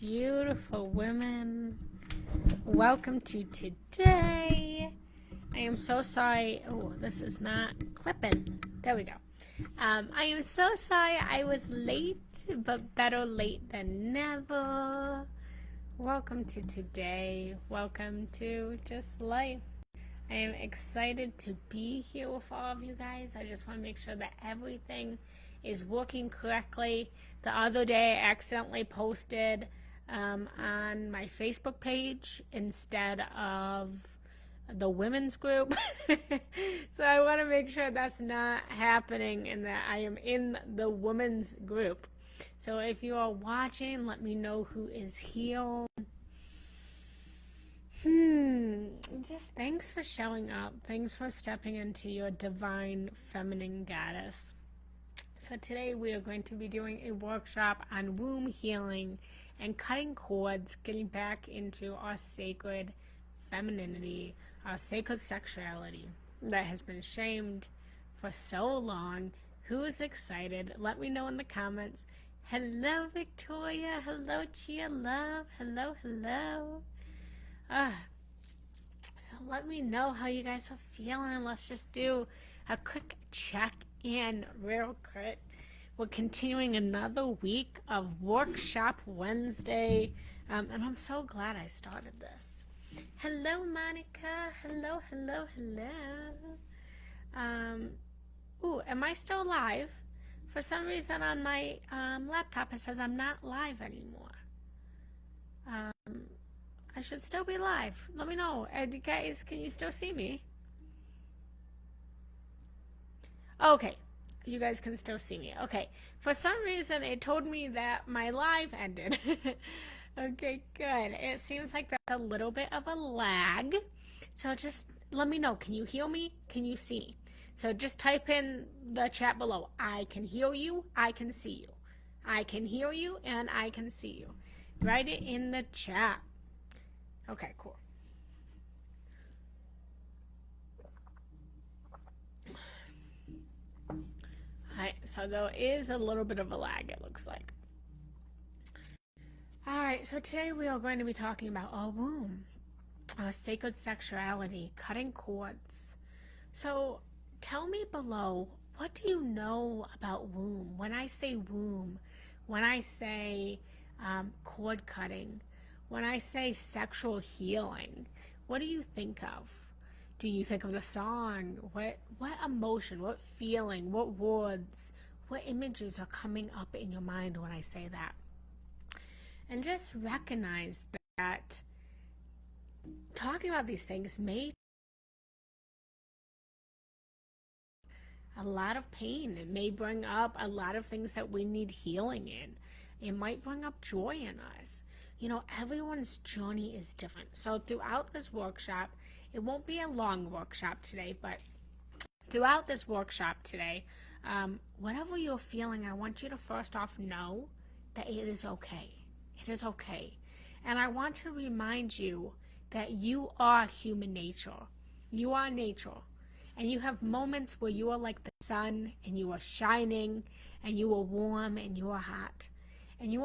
beautiful women. Welcome to today. I am so sorry. Oh, this is not clipping. There we go. I am so sorry I was late, but better late than never. Welcome to today. Welcome to just life. I am excited to be here with all of you guys. I just want to make sure that everything is working correctly. The other day I accidentally posted on my Facebook page instead of the women's group. So I want to make sure that's not happening and that I am in the women's group. So if you are watching, let me know who is here. Just thanks for showing up. Thanks for stepping into your divine feminine goddess. So today we are going to be doing a workshop on womb healing and cutting cords, getting back into our sacred femininity, our sacred sexuality that has been shamed for so long. Who is excited? Let me know in the comments. Hello, Victoria. Hello, Chia Love. Hello, hello. Let me know how you guys are feeling. Let's just do a quick check-in real quick. We're continuing another week of Workshop Wednesday, and I'm so glad I started this. Hello, Monica. Hello, hello, hello. Am I still live? For some reason on my laptop it says I'm not live anymore. I should still be live. Let me know. Guys, can you still see me? Okay. You guys can still see me. Okay. For some reason, it told me that my live ended. Okay, good. It seems like that's a little bit of a lag. So just let me know. Can you hear me? Can you see me? So just type in the chat below. I can hear you. I can see you. I can hear you and I can see you. Write it in the chat. Okay, cool. Alright, so there is a little bit of a lag, it looks like. Alright, so today we are going to be talking about our womb, our sacred sexuality, cutting cords. So tell me below, what do you know about womb? When I say womb, when I say cord cutting, when I say sexual healing, what do you think of? Do you think of the song? What emotion, what feeling, what words, what images are coming up in your mind when I say that? And just recognize that talking about these things may a lot of pain. It may bring up a lot of things that we need healing in. It might bring up joy in us. You know, everyone's journey is different. So throughout this workshop, it won't be a long workshop today, but throughout this workshop today, whatever you're feeling, I want you to first off know that it is okay. It is okay. And I want to remind you that you are human nature. You are nature. And you have moments where you are like the sun and you are shining and you are warm and you are hot. And you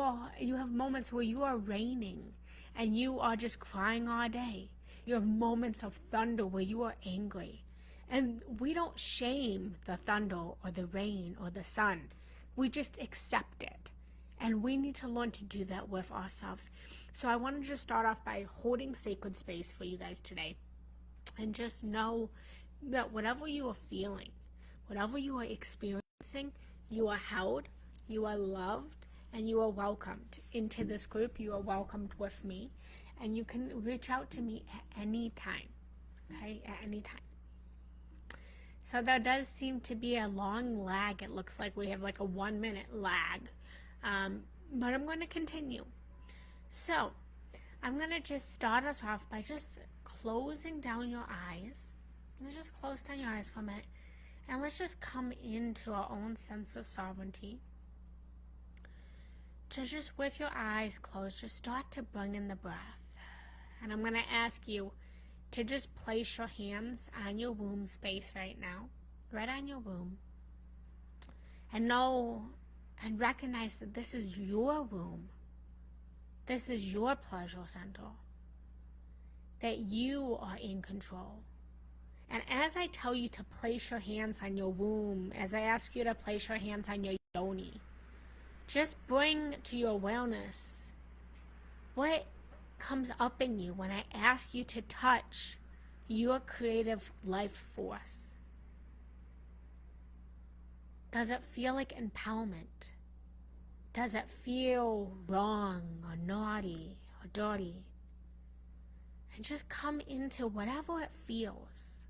have moments where you are raining and you are just crying all day. You have moments of thunder where you are angry. And we don't shame the thunder or the rain or the sun. We just accept it. And we need to learn to do that with ourselves. So I want to just start off by holding sacred space for you guys today. And just know that whatever you are feeling, whatever you are experiencing, you are held, you are loved, and you are welcomed into this group. You are welcomed with me, and you can reach out to me at any time, okay, at any time. So there does seem to be a long lag. It looks like we have like a 1 minute lag, but I'm going to continue. So I'm going to just start us off by just closing down your eyes. Let's just close down your eyes for a minute, and let's just come into our own sense of sovereignty. So just with your eyes closed, just start to bring in the breath. And I'm going to ask you to just place your hands on your womb space right now, right on your womb. And know and recognize that this is your womb. This is your pleasure center. That you are in control. And as I tell you to place your hands on your womb, as I ask you to place your hands on your yoni, just bring to your awareness what comes up in you when I ask you to touch your creative life force. Does it feel like empowerment? Does it feel wrong or naughty or dirty? And just come into whatever it feels.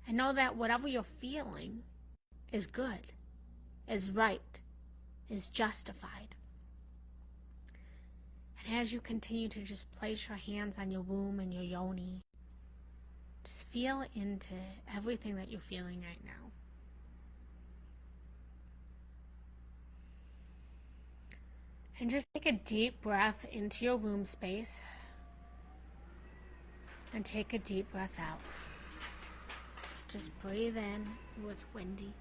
And know that whatever you're feeling is good, is right, is justified. And as you continue to just place your hands on your womb and your yoni, just feel into everything that you're feeling right now. And just take a deep breath into your womb space. And take a deep breath out. Just breathe in. Ooh, it's windy.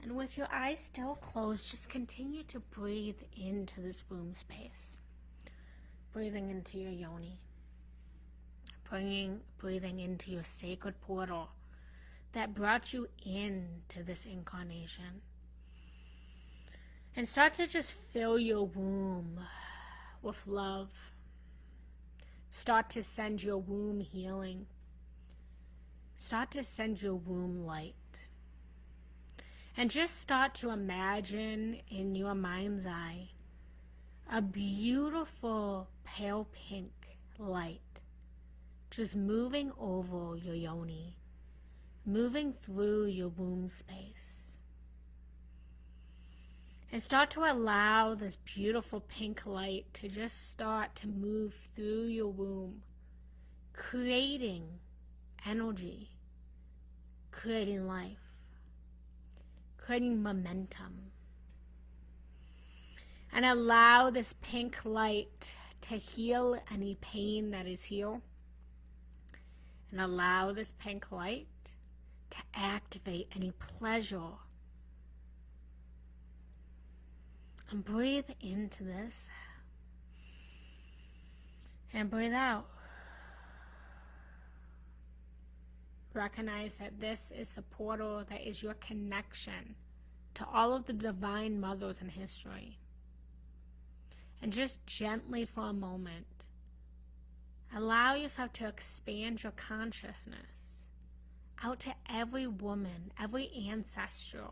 And with your eyes still closed, just continue to breathe into this womb space. Breathing into your yoni. Breathing into your sacred portal that brought you into this incarnation. And start to just fill your womb with love. Start to send your womb healing. Start to send your womb light. And just start to imagine in your mind's eye a beautiful pale pink light just moving over your yoni, moving through your womb space. And start to allow this beautiful pink light to just start to move through your womb, creating energy, creating life, creating momentum. And allow this pink light to heal any pain that is here. And allow this pink light to activate any pleasure. And breathe into this. And breathe out. Recognize that this is the portal that is your connection to all of the divine mothers in history. And just gently for a moment, allow yourself to expand your consciousness out to every woman, every ancestor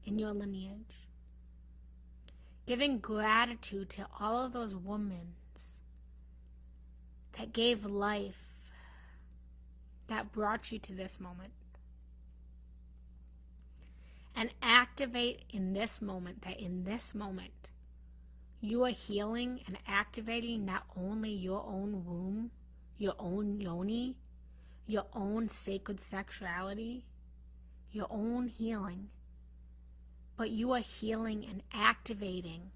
in your lineage. Giving gratitude to all of those women that gave life, that brought you to this moment. And activate in this moment, that in this moment, you are healing and activating not only your own womb, your own yoni, your own sacred sexuality, your own healing, but you are healing and activating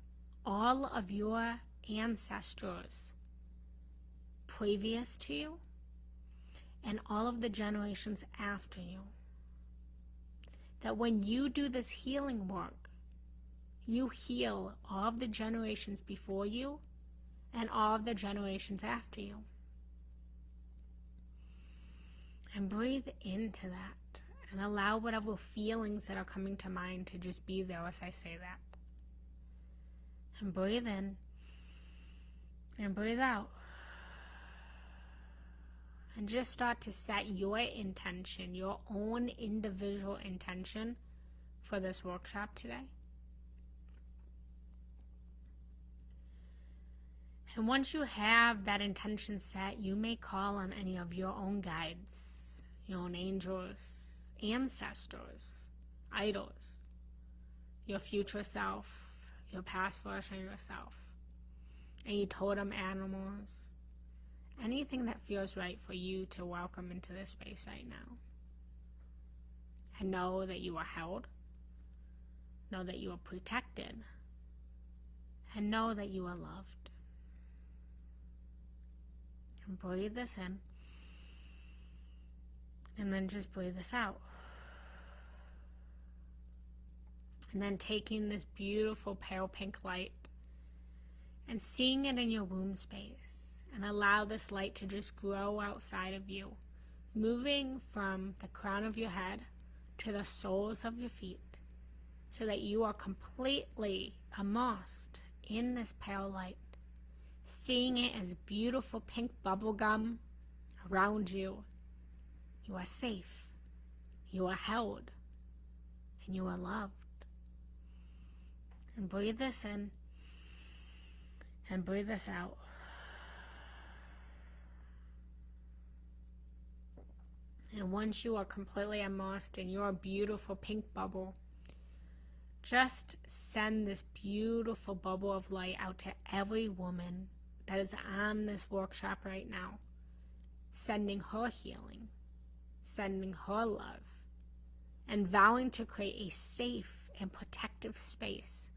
all of your ancestors previous to you and all of the generations after you. That when you do this healing work, you heal all of the generations before you and all of the generations after you. And breathe into that and allow whatever feelings that are coming to mind to just be there as I say that. And breathe in and breathe out. And just start to set your intention, your own individual intention for this workshop today. And once you have that intention set, you may call on any of your own guides, your own angels, ancestors, idols, your future self, your past version of yourself, any totem animals, anything that feels right for you to welcome into this space right now. And know that you are held, Know that you are protected. And know that you are loved. And breathe this in. And then just breathe this out. And then taking this beautiful pale pink light and seeing it in your womb space. And allow this light to just grow outside of you. Moving from the crown of your head to the soles of your feet. So that you are completely immersed in this pale light. Seeing it as beautiful pink bubble gum around you. You are safe. You are held. And you are loved. And breathe this in. And breathe this out. And once you are completely immersed in your beautiful pink bubble, just send this beautiful bubble of light out to every woman that is on this workshop right now. Sending her healing, sending her love, and vowing to create a safe and protective space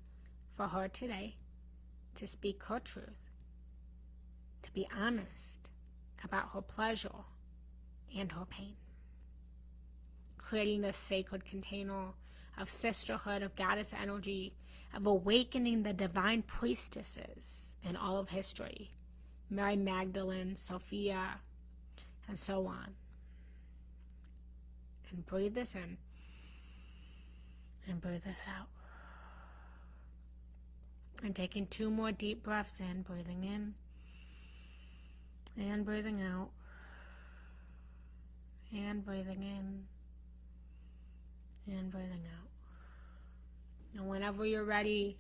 for her today to speak her truth, to be honest about her pleasure and her pain. Creating this sacred container of sisterhood, of goddess energy, of awakening the divine priestesses in all of history. Mary Magdalene, Sophia, and so on. And breathe this in. And breathe this out. And taking 2 more deep breaths in, breathing in. And breathing out. And breathing in. And breathing out. And whenever you're ready,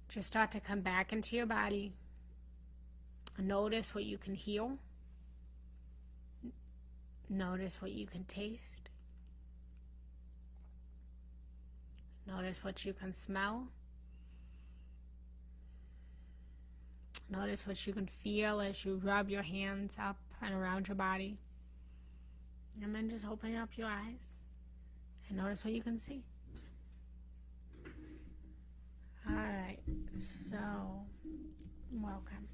just start to come back into your body. Notice what you can heal. Notice what you can taste. Notice what you can smell. Notice what you can feel as you rub your hands up and around your body. And then just open up your eyes and notice what you can see. Alright, so welcome.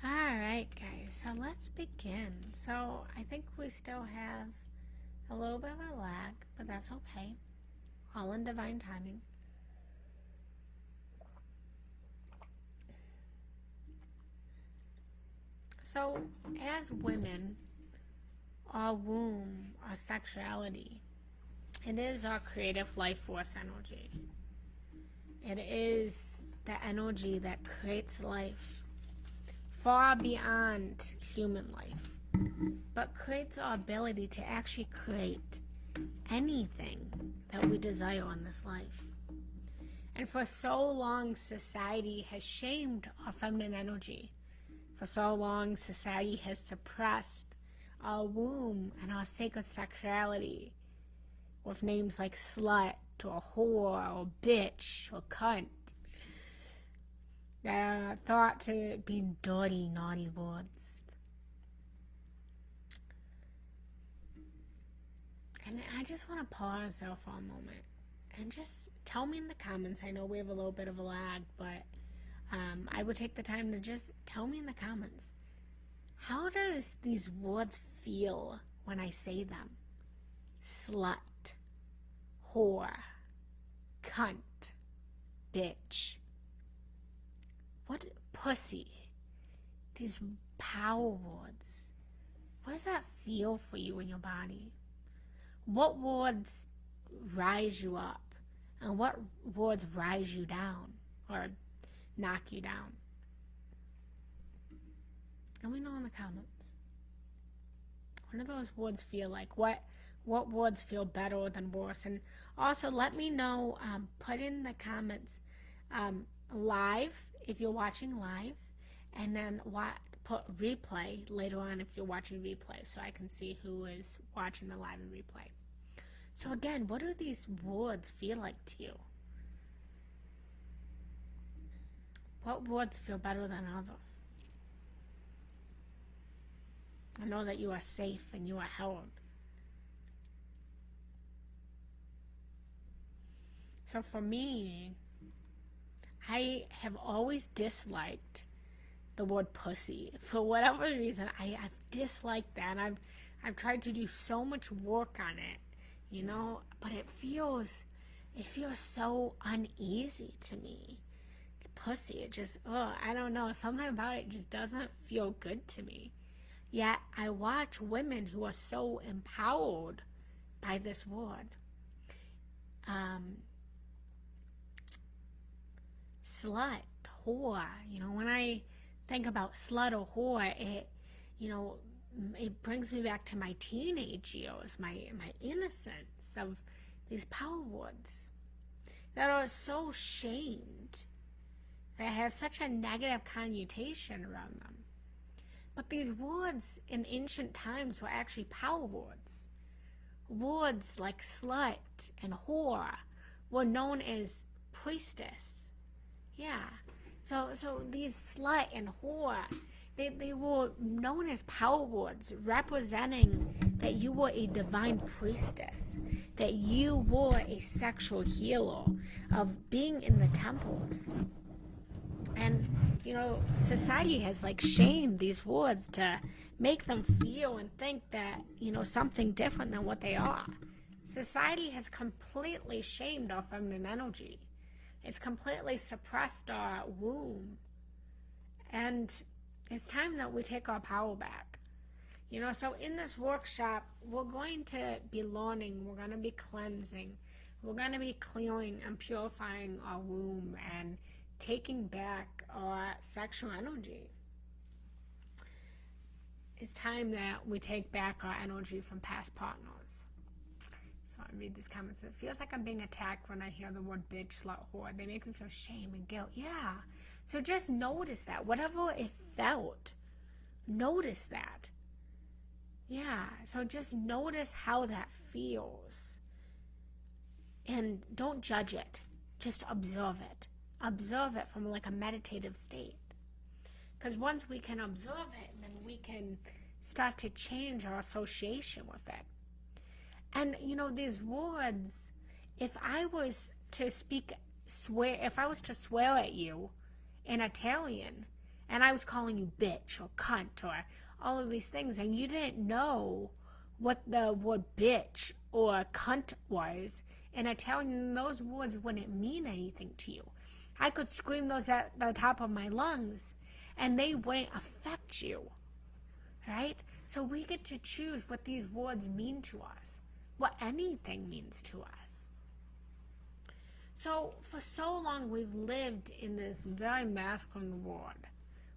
Alright guys, so let's begin. So I think we still have a little bit of a lag, but that's okay. All in divine timing. So as women, our womb, our sexuality, it is our creative life force energy. It is the energy that creates life far beyond human life, but creates our ability to actually create anything that we desire in this life. And for so long, society has shamed our feminine energy. For so long, society has suppressed our womb and our sacred sexuality with names like slut or whore or bitch or cunt that are thought to be dirty, naughty words. And I just want to pause there for a moment and just tell me in the comments. I know we have a little bit of a lag, but I would take the time to just tell me in the comments. How does these words feel when I say them? Slut, whore, cunt, bitch. What, pussy? These power words. What does that feel for you in your body? What words rise you up? And what words rise you down or knock you down? Let me know in the comments. What do those words feel like? What words feel better than worse? And also let me know, put in the comments live if you're watching live, and then put replay later on if you're watching replay, so I can see who is watching the live and replay. So again, what do these words feel like to you? What words feel better than others? I know that you are safe and you are held. So for me, I have always disliked the word pussy. For whatever reason, I've disliked that. I've tried to do so much work on it, but it feels so uneasy to me. Pussy, it just, I don't know, something about it just doesn't feel good to me. Yet I watch women who are so empowered by this word. Slut, whore, when I think about slut or whore, it brings me back to my teenage years, my innocence of these power words that are so shamed, that have such a negative connotation around them. But these words in ancient times were actually power words. Words like slut and whore were known as priestess. Yeah. So these slut and whore, they were known as power words, representing that you were a divine priestess, that you were a sexual healer of being in the temples. And, society has shamed these words to make them feel and think that, something different than what they are. Society has completely shamed our feminine energy. It's completely suppressed our womb. And it's time that we take our power back. So in this workshop, we're going to be learning, we're going to be cleansing, we're going to be clearing and purifying our womb and taking back our sexual energy. It's time that we take back our energy from past partners. So I read these comments. It feels like I'm being attacked when I hear the word bitch, slut, whore. They make me feel shame and guilt. Yeah. So just notice that. Whatever it felt, notice that. Yeah. So just notice how that feels. And don't judge it. Just observe it. Observe it from a meditative state. Because once we can observe it, then we can start to change our association with it. And these words, if I was to swear at you in Italian, and I was calling you bitch or cunt or all of these things, and you didn't know what the word bitch or cunt was in Italian, those words wouldn't mean anything to you. I could scream those at the top of my lungs, and they wouldn't affect you, right? So we get to choose what these words mean to us, what anything means to us. So for so long, we've lived in this very masculine world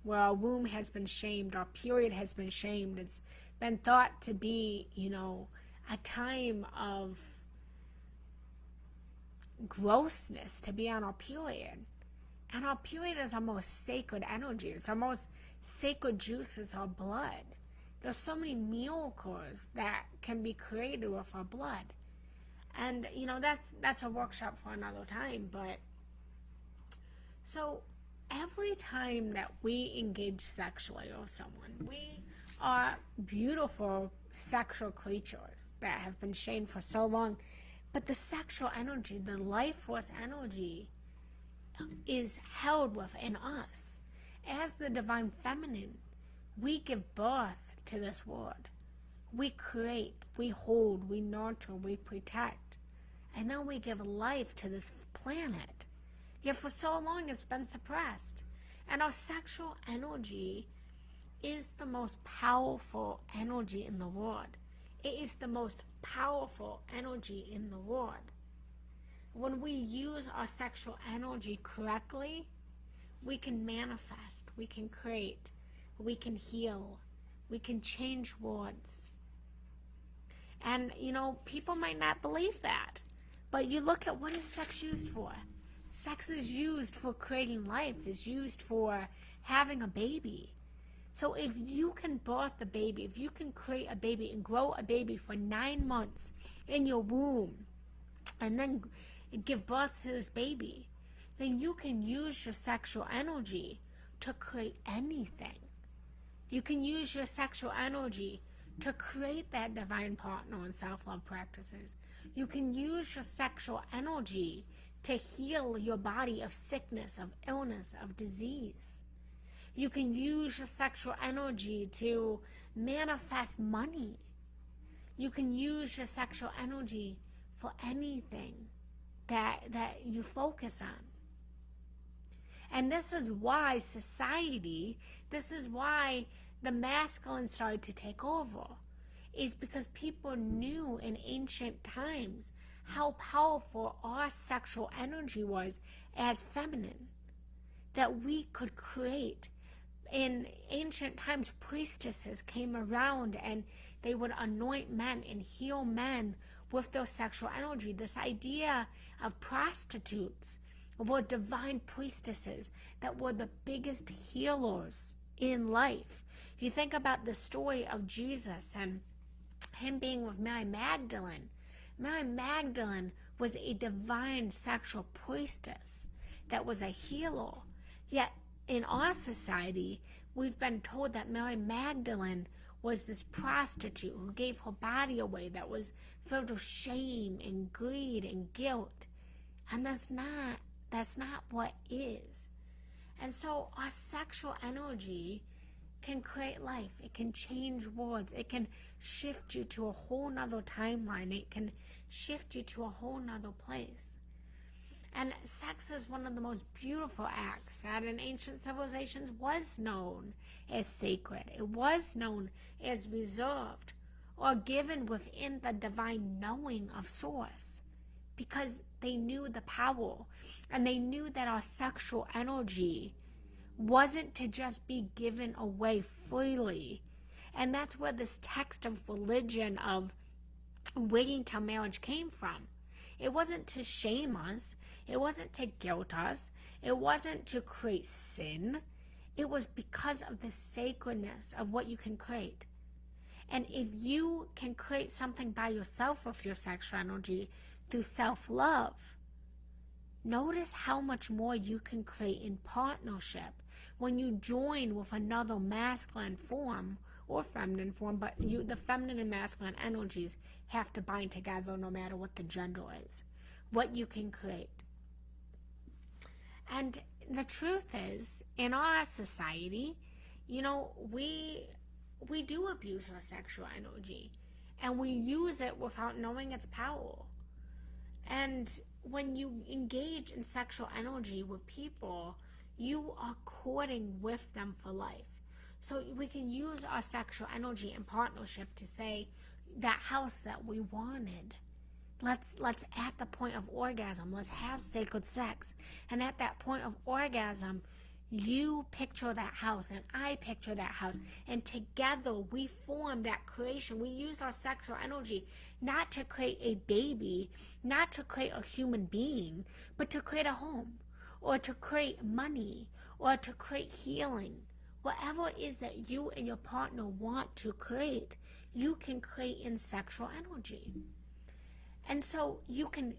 where our womb has been shamed, our period has been shamed. It's been thought to be, a time of grossness to be on our period. And our period is our most sacred energy. It's our most sacred juices, our blood. There's so many miracles that can be created with our blood. And, that's a workshop for another time. But so every time that we engage sexually with someone, we are beautiful sexual creatures that have been shamed for so long. But the sexual energy, the life force energy, is held within us. As the divine feminine, we give birth to this world. We create, we hold, we nurture, we protect, and then we give life to this planet. Yet for so long it's been suppressed. And our sexual energy is the most powerful energy in the world. It is the most powerful energy in the world. When we use our sexual energy correctly, we can manifest, we can create, we can heal, we can change worlds. And, people might not believe that. But you look at, what is sex used for? Sex is used for creating life, is used for having a baby. So if you can birth a baby, if you can create a baby and grow a baby for 9 months in your womb, and then give birth to this baby, then you can use your sexual energy to create anything. You can use your sexual energy to create that divine partner in self-love practices. You can use your sexual energy to heal your body of sickness, of illness, of disease. You can use your sexual energy to manifest money. You can use your sexual energy for anything that you focus on. And this is why society, this is why the masculine started to take over, is because people knew in ancient times how powerful our sexual energy was as feminine, that we could create. In ancient times, priestesses came around and they would anoint men and heal men with their sexual energy. This idea of prostitutes were divine priestesses that were the biggest healers in life. You think about the story of Jesus and him being with Mary Magdalene. Mary Magdalene was a divine sexual priestess that was a healer. Yet in our society, we've been told that Mary Magdalene was this prostitute who gave her body away, that was filled with shame and greed and guilt. And that's not what is. And so our sexual energy can create life. It can change worlds. It can shift you to a whole nother timeline. It can shift you to a whole nother place. And sex is one of the most beautiful acts that in ancient civilizations was known as sacred. It was known as reserved or given within the divine knowing of Source, because they knew the power and they knew that our sexual energy wasn't to just be given away freely. And that's where this text of religion of waiting till marriage came from. It wasn't to shame us. It wasn't to guilt us. It wasn't to create sin. It was because of the sacredness of what you can create. And if you can create something by yourself with your sexual energy through self-love, notice how much more you can create in partnership when you join with another masculine form or feminine form, but the feminine and masculine energies have to bind together no matter what the gender is, what you can create. And the truth is, in our society, we do abuse our sexual energy, and we use it without knowing its power. And when you engage in sexual energy with people, you are courting with them for life. So we can use our sexual energy in partnership to say, that house that we wanted, let's at the point of orgasm, let's have sacred sex. And at that point of orgasm, you picture that house and I picture that house, and together we form that creation. We use our sexual energy not to create a baby, not to create a human being, but to create a home, or to create money, or to create healing. Whatever it is that you and your partner want to create, you can create in sexual energy. And so you can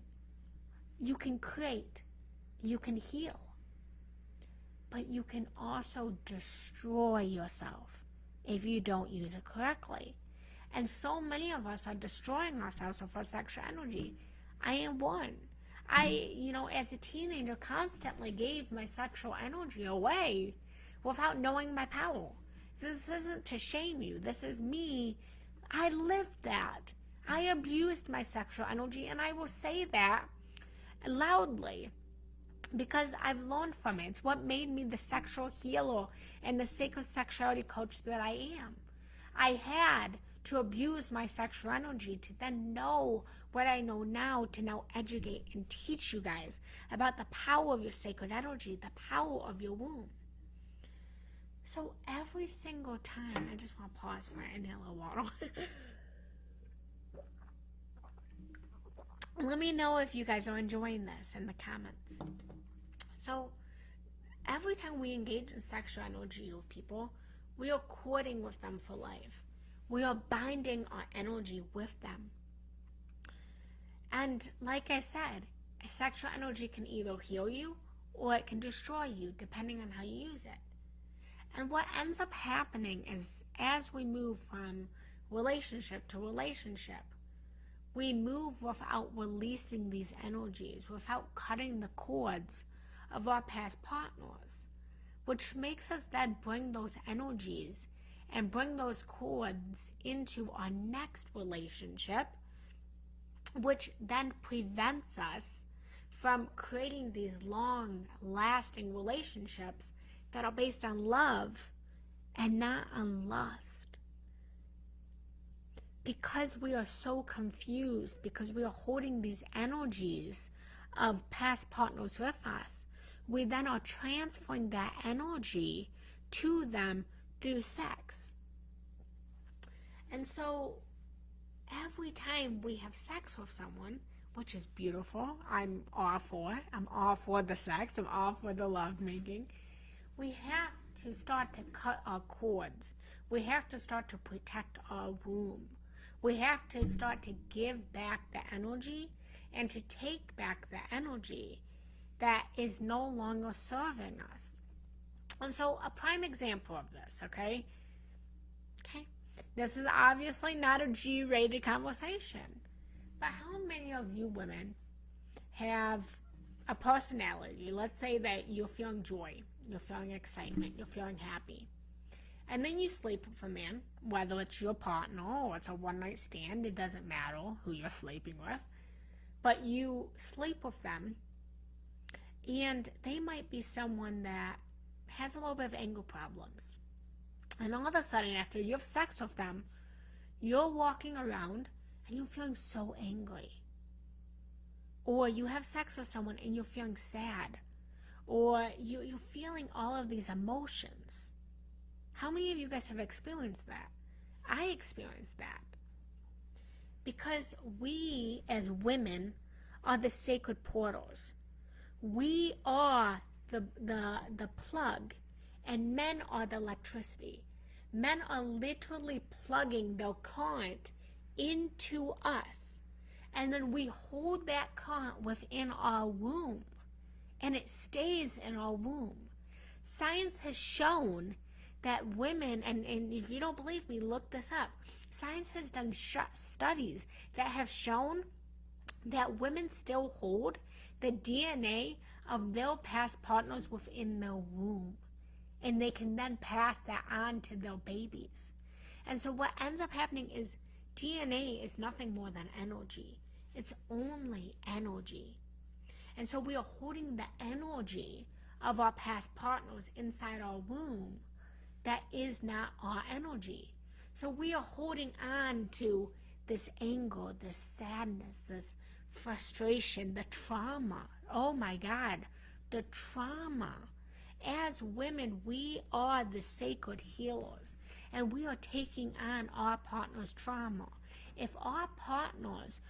create, you can heal, but you can also destroy yourself if you don't use it correctly. And so many of us are destroying ourselves with our sexual energy. I am one. I, as a teenager, constantly gave my sexual energy away without knowing my power. This isn't to shame you. This is me. I lived that. I abused my sexual energy, and I will say that loudly because I've learned from it. It's what made me the sexual healer and the sacred sexuality coach that I am. I had to abuse my sexual energy to then know what I know now, to now educate and teach you guys about the power of your sacred energy, the power of your womb. So every single time, I just want to pause for an inhale of water. Let me know if you guys are enjoying this in the comments. So every time we engage in sexual energy with people, we are courting with them for life. We are binding our energy with them. And like I said, sexual energy can either heal you or it can destroy you, depending on how you use it. And what ends up happening is, as we move from relationship to relationship, We move without releasing these energies, without cutting the cords of our past partners, which makes us then bring those energies and bring those cords into our next relationship, which then prevents us from creating these long-lasting relationships that are based on love and not on lust. Because we are so confused, because we are holding these energies of past partners with us, we then are transferring that energy to them through sex. And so every time we have sex with someone, which is beautiful, I'm all for it. I'm all for the sex. I'm all for the lovemaking. We have to start to cut our cords. We have to start to protect our womb. We have to start to give back the energy and to take back the energy that is no longer serving us. And so a prime example of this, okay? This is obviously not a G-rated conversation. But how many of you women have a personality? Let's say that you're feeling joy, you're feeling excitement, you're feeling happy. And then you sleep with a man, whether it's your partner or it's a one-night stand, it doesn't matter who you're sleeping with. But you sleep with them, and they might be someone that has a little bit of anger problems. And all of a sudden, after you have sex with them, you're walking around and you're feeling so angry. Or you have sex with someone and you're feeling sad. Or you're feeling all of these emotions. How many of you guys have experienced that? I experienced that. Because we, as women, are the sacred portals. We are the plug, and men are the electricity. Men are literally plugging their current into us. And then we hold that current within our womb. And it stays in our womb. Science has shown that women, and if you don't believe me, look this up. Science has done studies that have shown that women still hold the DNA of their past partners within their womb. And they can then pass that on to their babies. And so what ends up happening is DNA is nothing more than energy. It's only energy. And so we are holding the energy of our past partners inside our womb that is not our energy. So we are holding on to this anger, this sadness, this frustration, the trauma. Oh my God, the trauma. As women, we are the sacred healers, and we are taking on our partner's trauma. If our partners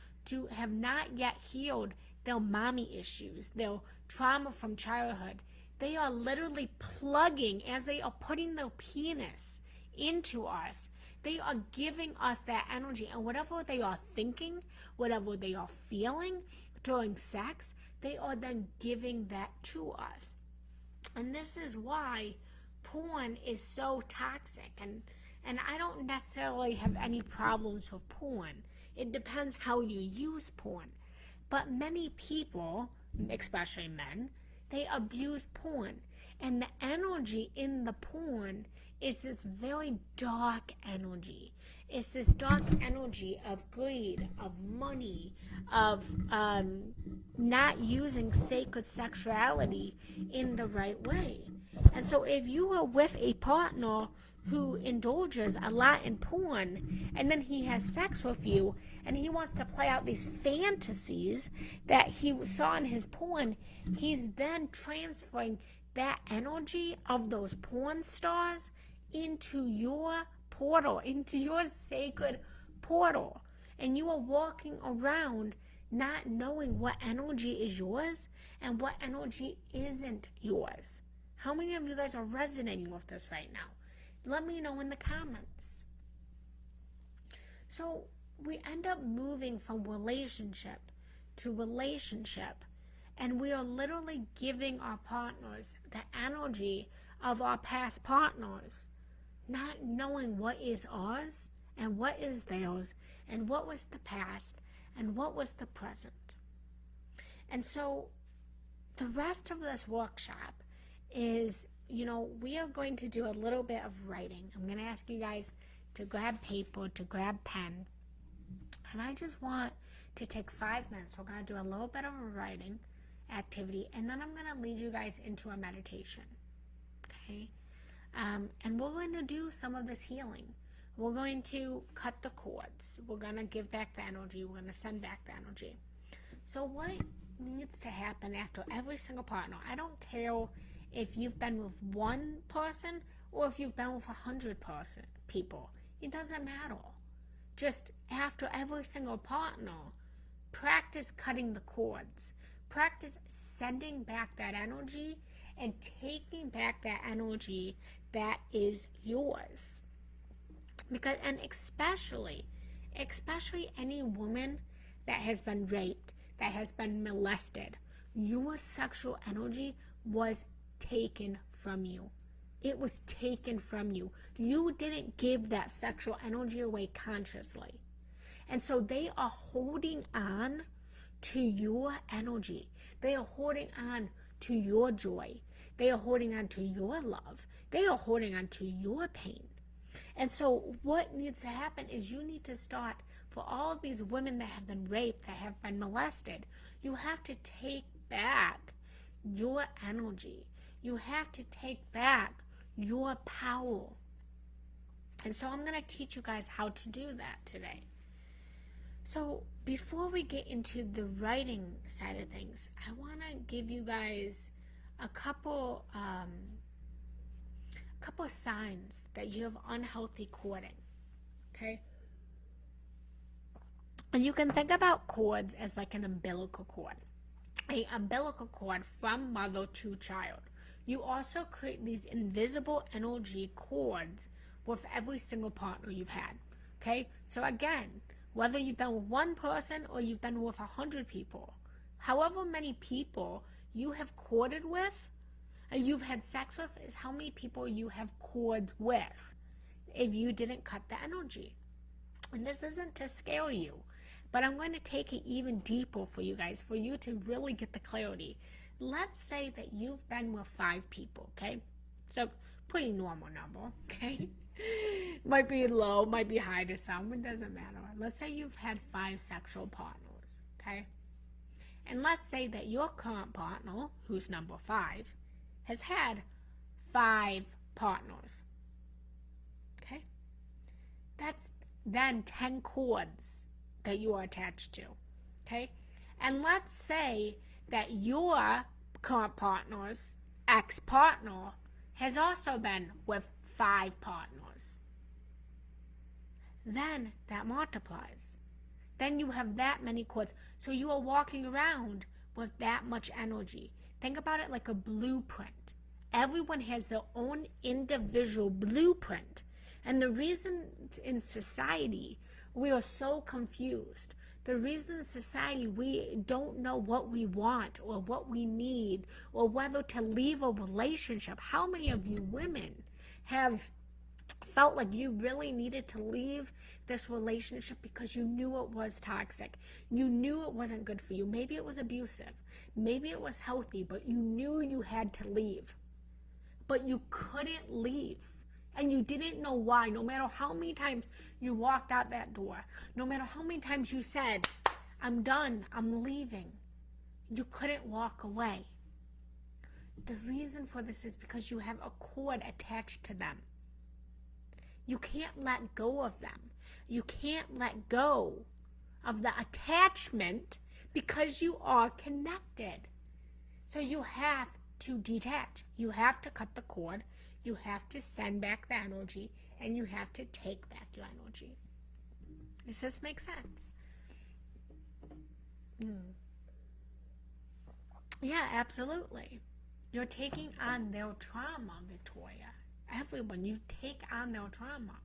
have not yet healed their mommy issues, their trauma from childhood, they are literally plugging, as they are putting their penis into us, they are giving us that energy. And whatever they are thinking, whatever they are feeling during sex, they are then giving that to us. And this is why porn is so toxic. And I don't necessarily have any problems with porn. It depends how you use porn. But many people, especially men, they abuse porn. And the energy in the porn is this very dark energy. It's this dark energy of greed, of money, of not using sacred sexuality in the right way. And so if you are with a partner who indulges a lot in porn, and then he has sex with you, and he wants to play out these fantasies that he saw in his porn, he's then transferring that energy of those porn stars into your portal, into your sacred portal. And you are walking around not knowing what energy is yours and what energy isn't yours. How many of you guys are resonating with this right now? Let me know in the comments. So we end up moving from relationship to relationship, and we are literally giving our partners the energy of our past partners, not knowing what is ours and what is theirs and what was the past and what was the present. And so the rest of this workshop is, we are going to do a little bit of writing. I'm going to ask you guys to grab paper, to grab pen. And I just want to take 5 minutes. We're going to do a little bit of a writing activity, and then I'm going to lead you guys into a meditation. Okay? And we're going to do some of this healing. We're going to cut the cords. We're going to give back the energy. We're going to send back the energy. So what needs to happen after every single partner? I don't care if you've been with one person or if you've been with 100 people. It doesn't matter. Just after every single partner, practice cutting the cords. Practice sending back that energy and taking back that energy that is yours. And especially any woman that has been raped, that has been molested, your sexual energy was taken from you. It was taken from you. You didn't give that sexual energy away consciously. And so they are holding on to your energy. They are holding on to your joy. They are holding on to your love. They are holding on to your pain. And so what needs to happen is you need to start, for all of these women that have been raped, that have been molested, you have to take back your energy. You have to take back your power. And so I'm going to teach you guys how to do that today. So before we get into the writing side of things, I want to give you guys a couple signs that you have unhealthy cording. Okay? And you can think about cords as like an umbilical cord. An umbilical cord from mother to child. You also create these invisible energy cords with every single partner you've had. Okay? So again, whether you've been with one person or you've been with 100 people, however many people you have corded with, and you've had sex with, is how many people you have cords with if you didn't cut the energy. And this isn't to scare you, but I'm going to take it even deeper for you guys, for you to really get the clarity. Let's say that you've been with 5 people, okay? So, pretty normal number, okay? Might be low, might be high to some, it doesn't matter. Let's say you've had 5 sexual partners, okay? And let's say that your current partner, who's number 5, has had 5 partners, okay? That's then 10 cords that you are attached to, okay? And let's say that your current partner's ex-partner has also been with 5 partners. Then that multiplies. Then you have that many cords. So you are walking around with that much energy. Think about it like a blueprint. Everyone has their own individual blueprint. And the reason in society we are so confused, the reason in society we don't know what we want or what we need or whether to leave a relationship. How many of you women have felt like you really needed to leave this relationship because you knew it was toxic? You knew it wasn't good for you. Maybe it was abusive. Maybe it was healthy, but you knew you had to leave. But you couldn't leave. And you didn't know why. No matter how many times you walked out that door, no matter how many times you said, I'm done, I'm leaving, you couldn't walk away. The reason for this is because you have a cord attached to them. You can't let go of them. You can't let go of the attachment because you are connected. So you have to detach. You have to cut the cord. You have to send back the energy, and you have to take back your energy. Does this make sense? Yeah, absolutely. You're taking on their trauma, Victoria. Everyone, you take on their trauma.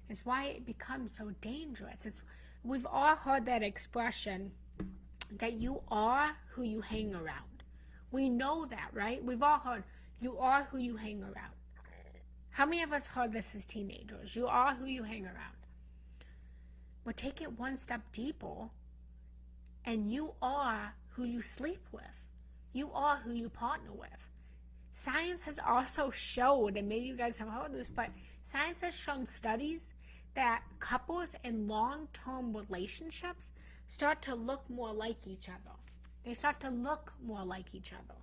It's why it becomes so dangerous. We've all heard that expression that you are who you hang around. We know that, right? We've all heard, you are who you hang around. How many of us heard this as teenagers? You are who you hang around. But take it one step deeper. And you are who you sleep with. You are who you partner with. Science has also showed, and maybe you guys have heard this, but science has shown studies that couples in long-term relationships start to look more like each other. They start to look more like each other.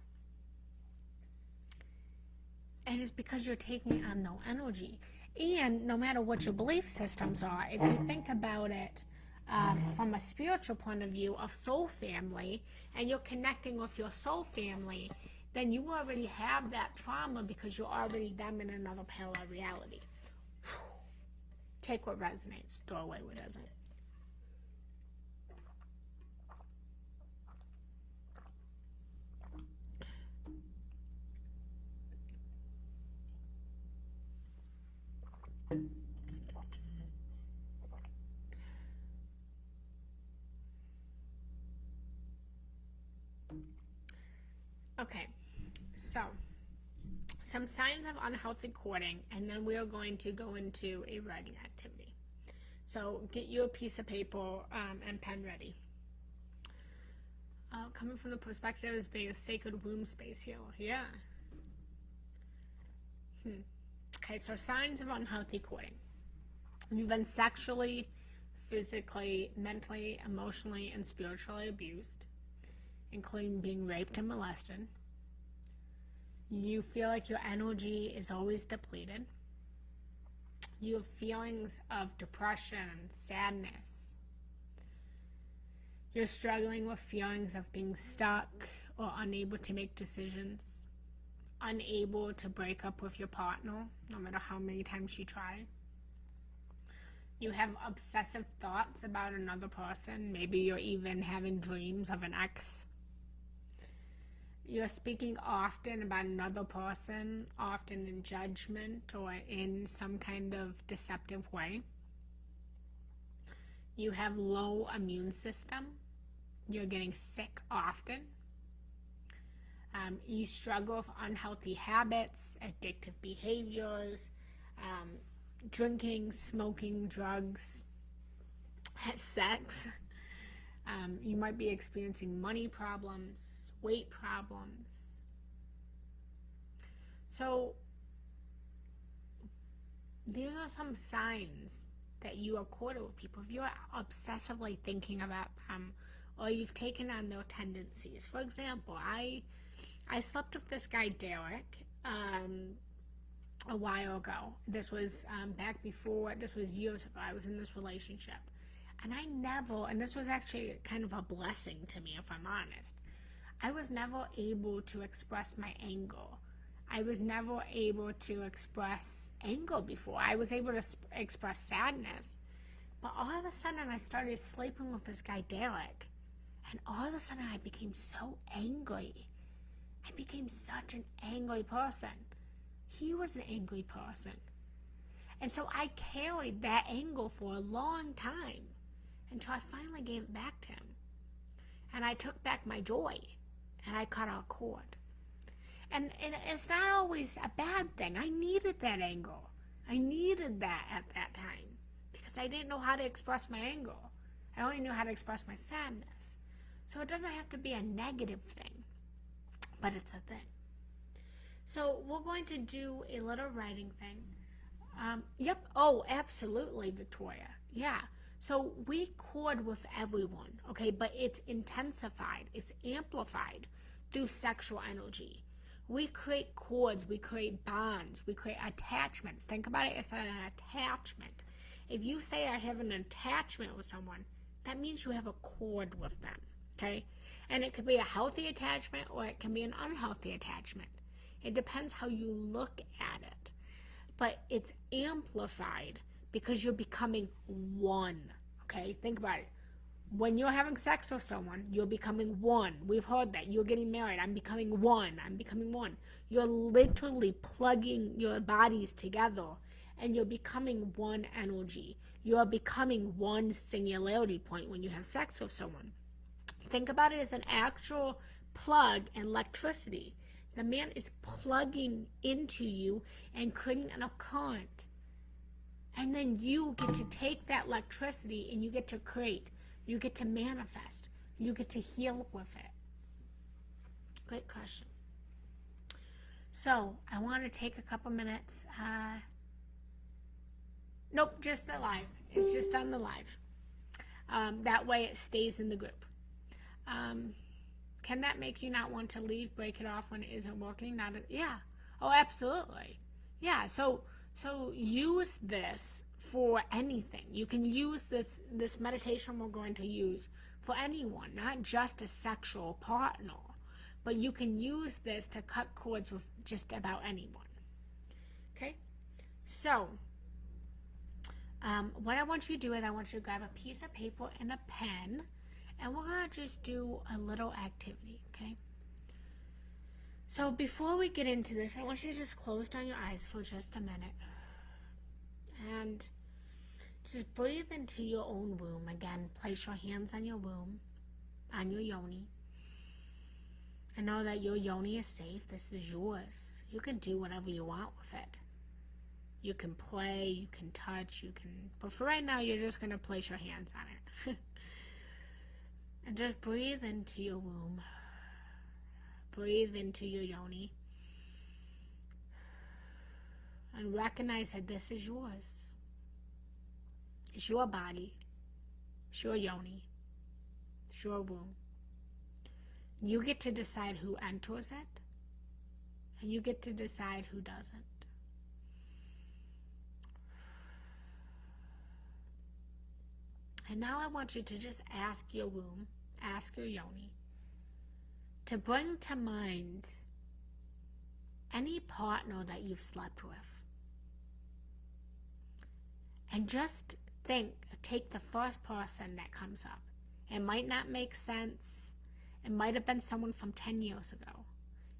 And it's because you're taking on no energy. And no matter what your belief systems are, if you think about it from a spiritual point of view of soul family, and you're connecting with your soul family, then you already have that trauma because you're already them in another parallel reality. Take what resonates, throw away what doesn't. Okay, so some signs of unhealthy courting, and then we are going to go into a writing activity. So get you a piece of paper and pen ready. Coming from the perspective as being a sacred womb space here. Yeah. Okay, so signs of unhealthy courting. You've been sexually, physically, mentally, emotionally, and spiritually abused, including being raped and molested. You feel like your energy is always depleted. You have feelings of depression, sadness. You're struggling with feelings of being stuck or unable to make decisions, unable to break up with your partner, no matter how many times you try. You have obsessive thoughts about another person. Maybe you're even having dreams of an ex. You're speaking often about another person, often in judgment or in some kind of deceptive way. You have low immune system. You're getting sick often. You struggle with unhealthy habits, addictive behaviors, drinking, smoking, drugs, sex. You might be experiencing money problems, weight problems. So these are some signs that you are courted with people. If you're obsessively thinking about them, or you've taken on their tendencies. For example, I slept with this guy Derek a while ago. This was back before, this was years ago. I was in this relationship. And I never, and this was actually kind of a blessing to me, if I'm honest, I was never able to express my anger. I was never able to express anger before. I was able to express sadness. But all of a sudden, I started sleeping with this guy Derek. And all of a sudden, I became so angry. I became such an angry person. He was an angry person. And so I carried that anger for a long time until I finally gave it back to him. And I took back my joy. And I cut our cord. And it's not always a bad thing. I needed that anger. I needed that at that time. Because I didn't know how to express my anger. I only knew how to express my sadness. So it doesn't have to be a negative thing. But it's a thing. So we're going to do a little writing thing. Yep. Oh, absolutely, Victoria. Yeah. So we cord with everyone, okay? But it's intensified. It's amplified through sexual energy. We create cords. We create bonds. We create attachments. Think about it as an attachment. If you say I have an attachment with someone, that means you have a cord with them, okay? And it could be a healthy attachment or it can be an unhealthy attachment. It depends how you look at it. But it's amplified because you're becoming one, okay? Think about it. When you're having sex with someone, you're becoming one. We've heard that. You're getting married. I'm becoming one. I'm becoming one. You're literally plugging your bodies together and you're becoming one energy. You're becoming one singularity point when you have sex with someone. Think about it as an actual plug and electricity. The man is plugging into you and creating a current. And then you get to take that electricity and you get to create. You get to manifest. You get to heal with it. Great question. So I want to take a couple minutes. Nope, just the live. It's just on the live. That way it stays in the group. Can that make you not want to leave, break it off when it isn't working? Yeah. Oh, absolutely. Yeah. So use this for anything. You can use this meditation we're going to use for anyone, not just a sexual partner, but you can use this to cut cords with just about anyone. Okay? So, what I want you to do is I want you to grab a piece of paper and a pen, and we're going to just do a little activity, okay? So before we get into this, I want you to just close down your eyes for just a minute. And just breathe into your own womb. Again, place your hands on your womb, on your yoni. And know that your yoni is safe. This is yours. You can do whatever you want with it. You can play, you can touch, but for right now, you're just going to place your hands on it. And just breathe into your womb. Breathe into your yoni. And recognize that this is yours. It's your body. It's your yoni. It's your womb. You get to decide who enters it. And you get to decide who doesn't. And now I want you to just ask your womb, ask your yoni, to bring to mind any partner that you've slept with. And just take the first person that comes up. It might not make sense. It might have been someone from 10 years ago.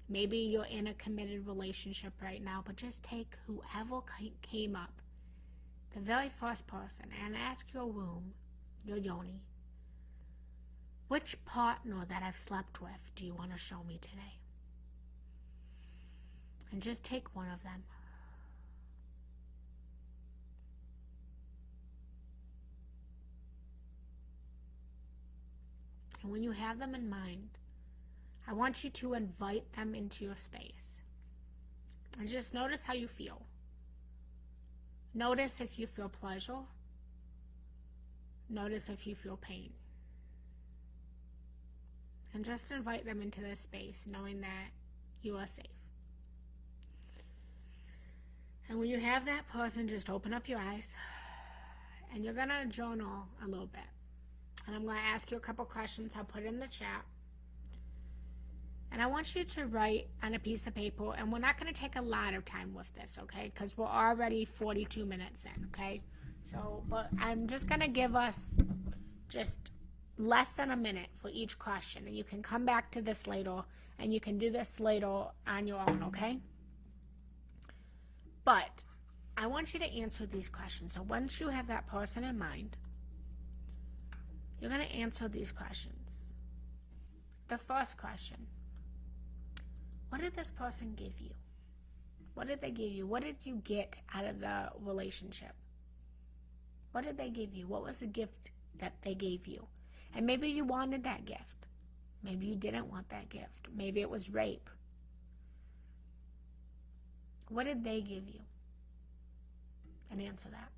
Maybe you're in a committed relationship right now, but just take whoever came up, the very first person, and ask your womb, your yoni, which partner that I've slept with do you want to show me today? And just take one of them. And when you have them in mind, I want you to invite them into your space. And just notice how you feel. Notice if you feel pleasure. Notice if you feel pain. And just invite them into this space, knowing that you are safe. And when you have that person, just open up your eyes. And you're going to journal a little bit. And I'm going to ask you a couple questions. I'll put it in the chat. And I want you to write on a piece of paper. And we're not going to take a lot of time with this, okay? Because we're already 42 minutes in, okay? So, but I'm just going to give us just less than a minute for each question. And you can come back to this later. And you can do this later on your own, okay? But I want you to answer these questions. So once you have that person in mind, you're going to answer these questions. The first question: what did this person give you? What did they give you? What did you get out of the relationship? What did they give you? What was the gift that they gave you? And maybe you wanted that gift. Maybe you didn't want that gift. Maybe it was rape. What did they give you? And answer that.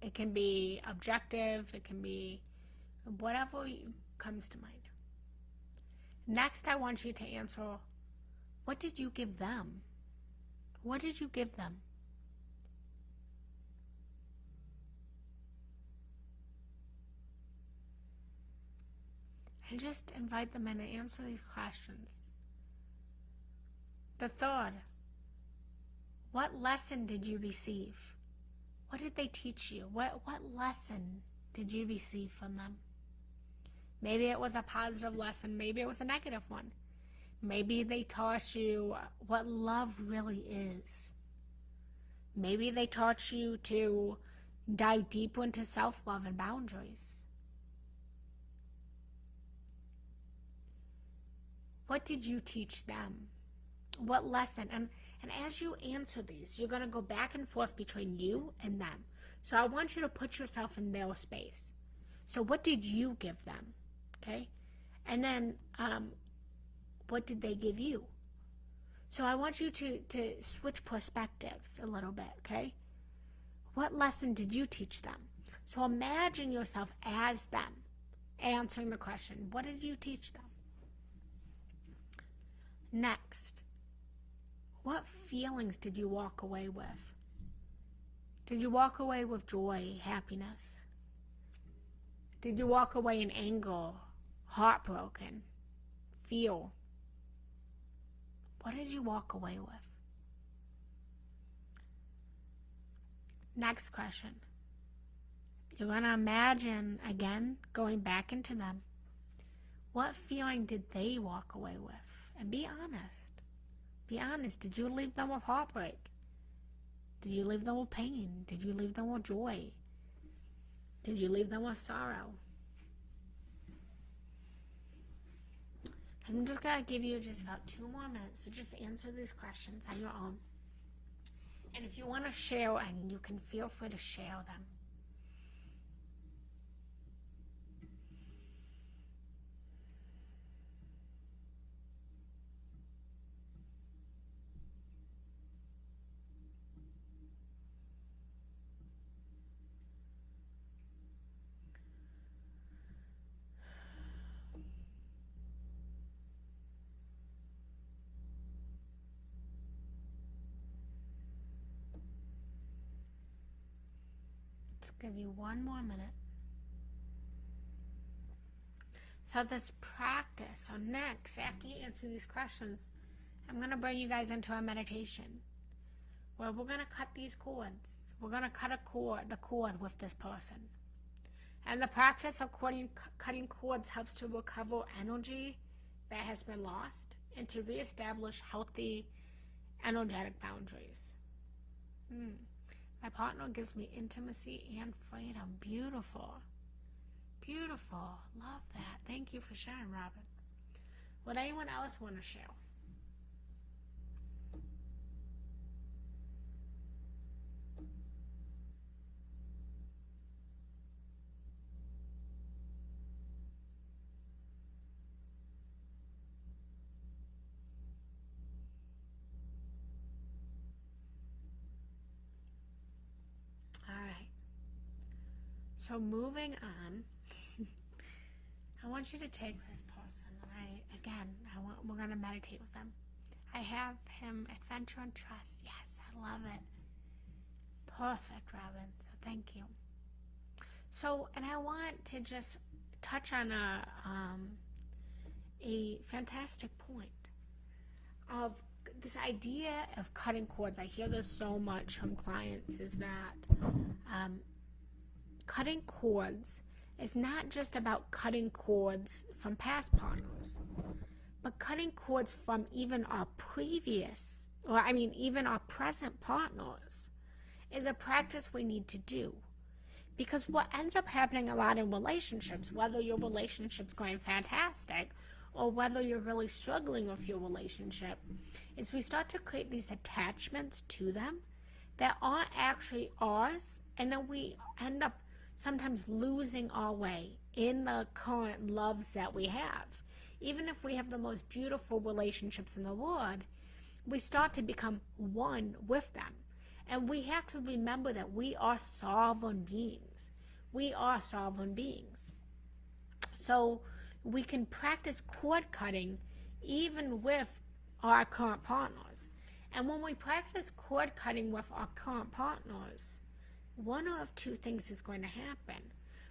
It can be objective. It can be whatever comes to mind. Next, I want you to answer, what did you give them? What did you give them? And just invite them in and answer these questions. The third, what lesson did you receive? What did they teach you? What lesson did you receive from them? Maybe it was a positive lesson. Maybe it was a negative one. Maybe they taught you what love really is. Maybe they taught you to dive deeper into self-love and boundaries. What did you teach them? What lesson? And as you answer these, you're going to go back and forth between you and them. So I want you to put yourself in their space. So what did you give them? Okay? And then what did they give you? So I want you to switch perspectives a little bit, okay? What lesson did you teach them? So imagine yourself as them, answering the question, what did you teach them? Next, what feelings did you walk away with? Did you walk away with joy, happiness? Did you walk away in anger, heartbroken, fear? What did you walk away with? Next question. You're going to imagine, again, going back into them. What feeling did they walk away with? And be honest. Be honest. Did you leave them with heartbreak? Did you leave them with pain? Did you leave them with joy? Did you leave them with sorrow? I'm just going to give you just about 2 more minutes to just answer these questions on your own. And if you want to share, and you can feel free to share them. Just give you 1 more minute. So this practice, so next, after you answer these questions, I'm going to bring you guys into a meditation where we're going to cut these cords. We're going to cut the cord with this person. And the practice of cutting cords helps to recover energy that has been lost and to reestablish healthy energetic boundaries. My partner gives me intimacy and freedom. Beautiful. Beautiful. Love that. Thank you for sharing, Robin. Would anyone else want to share? All right. So moving on, I want you to take this person, and we're going to meditate with them. I have him adventure and trust. Yes, I love it. Perfect, Robin. So thank you. So, and I want to just touch on a fantastic point of this idea of cutting cords. I hear this so much from clients, is that cutting cords is not just about cutting cords from past partners, but cutting cords from even our even our present partners is a practice we need to do. Because what ends up happening a lot in relationships, whether your relationship's going fantastic or whether you're really struggling with your relationship, is we start to create these attachments to them that aren't actually ours, and then we end up sometimes losing our way in the current loves that we have. Even if we have the most beautiful relationships in the world, we start to become one with them. And we have to remember that we are sovereign beings. We are sovereign beings. So we can practice cord cutting even with our current partners. And when we practice cord cutting with our current partners, one of 2 things is going to happen.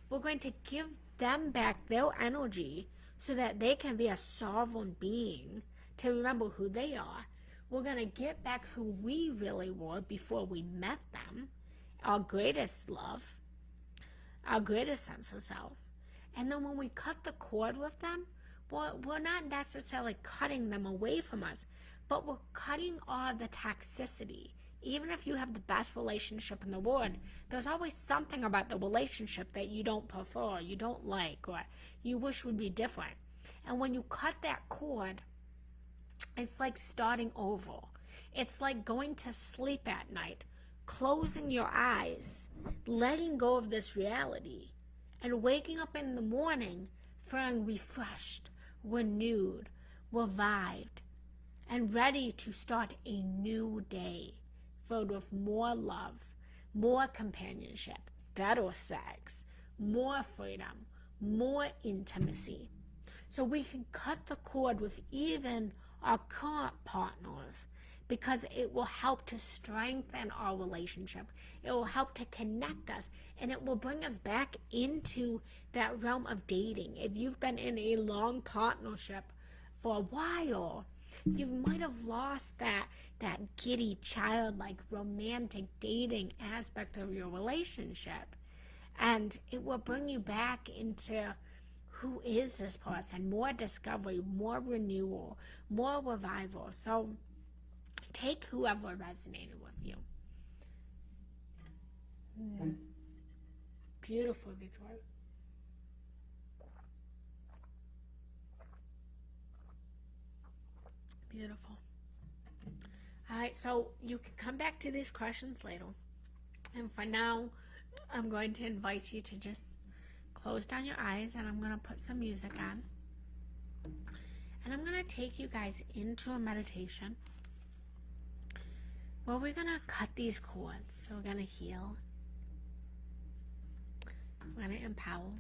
We're going to give them back their energy so that they can be a sovereign being, to remember who they are. We're going to get back who we really were before we met them, our greatest love, our greatest sense of self. And then when we cut the cord with them, we're not necessarily cutting them away from us, but we're cutting all the toxicity. Even if you have the best relationship in the world, there's always something about the relationship that you don't prefer, you don't like, or you wish would be different. And when you cut that cord, it's like starting over. It's like going to sleep at night closing your eyes, letting go of this reality, and waking up in the morning feeling refreshed, renewed, revived, and ready to start a new day filled with more love, more companionship, better sex, more freedom, more intimacy. So we can cut the cord with even our current partners because it will help to strengthen our relationship. It will help to connect us, and it will bring us back into that realm of dating. If you've been in a long partnership for a while, you might have lost that giddy, childlike, romantic dating aspect of your relationship. And it will bring you back into who is this person, more discovery, more renewal, more revival. So take whoever resonated with you. Beautiful, Victoria. Beautiful. All right, so you can come back to these questions later. And for now, I'm going to invite you to just close down your eyes, and I'm going to put some music on. And I'm going to take you guys into a meditation where we're going to cut these cords. So we're going to heal. We're going to empower.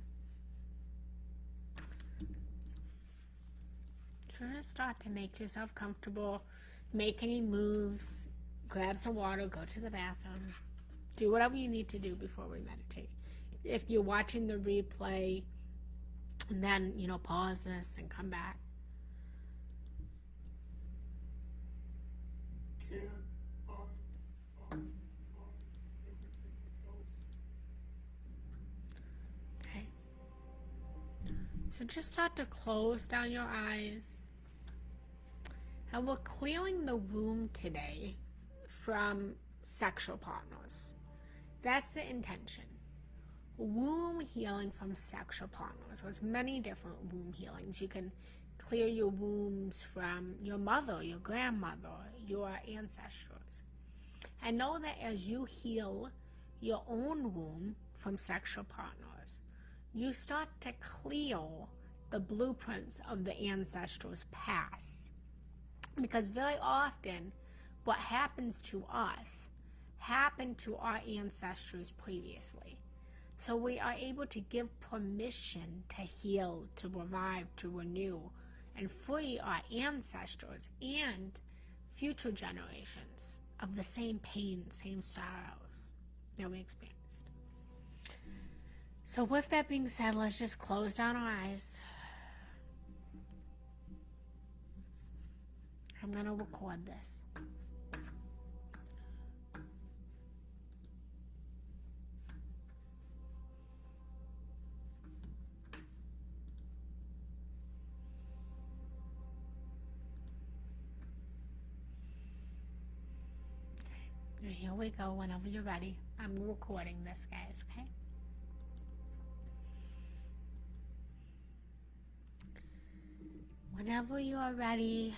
So just start to make yourself comfortable. Make any moves. Grab some water. Go to the bathroom. Do whatever you need to do before we meditate. If you're watching the replay, and then, pause this and come back. Okay. So just start to close down your eyes. And we're clearing the womb today from sexual partners. That's the intention. Womb healing from sexual partners. There's many different womb healings. You can clear your wombs from your mother, your grandmother, your ancestors. And know that as you heal your own womb from sexual partners, you start to clear the blueprints of the ancestors' past. Because very often, what happens to us happened to our ancestors previously. So we are able to give permission to heal, to revive, to renew, and free our ancestors and future generations of the same pain, same sorrows that we experienced. So with that being said, let's just close down our eyes. I'm going to record this. Okay. Here we go. Whenever you're ready. I'm recording this, guys, okay? Whenever you are ready,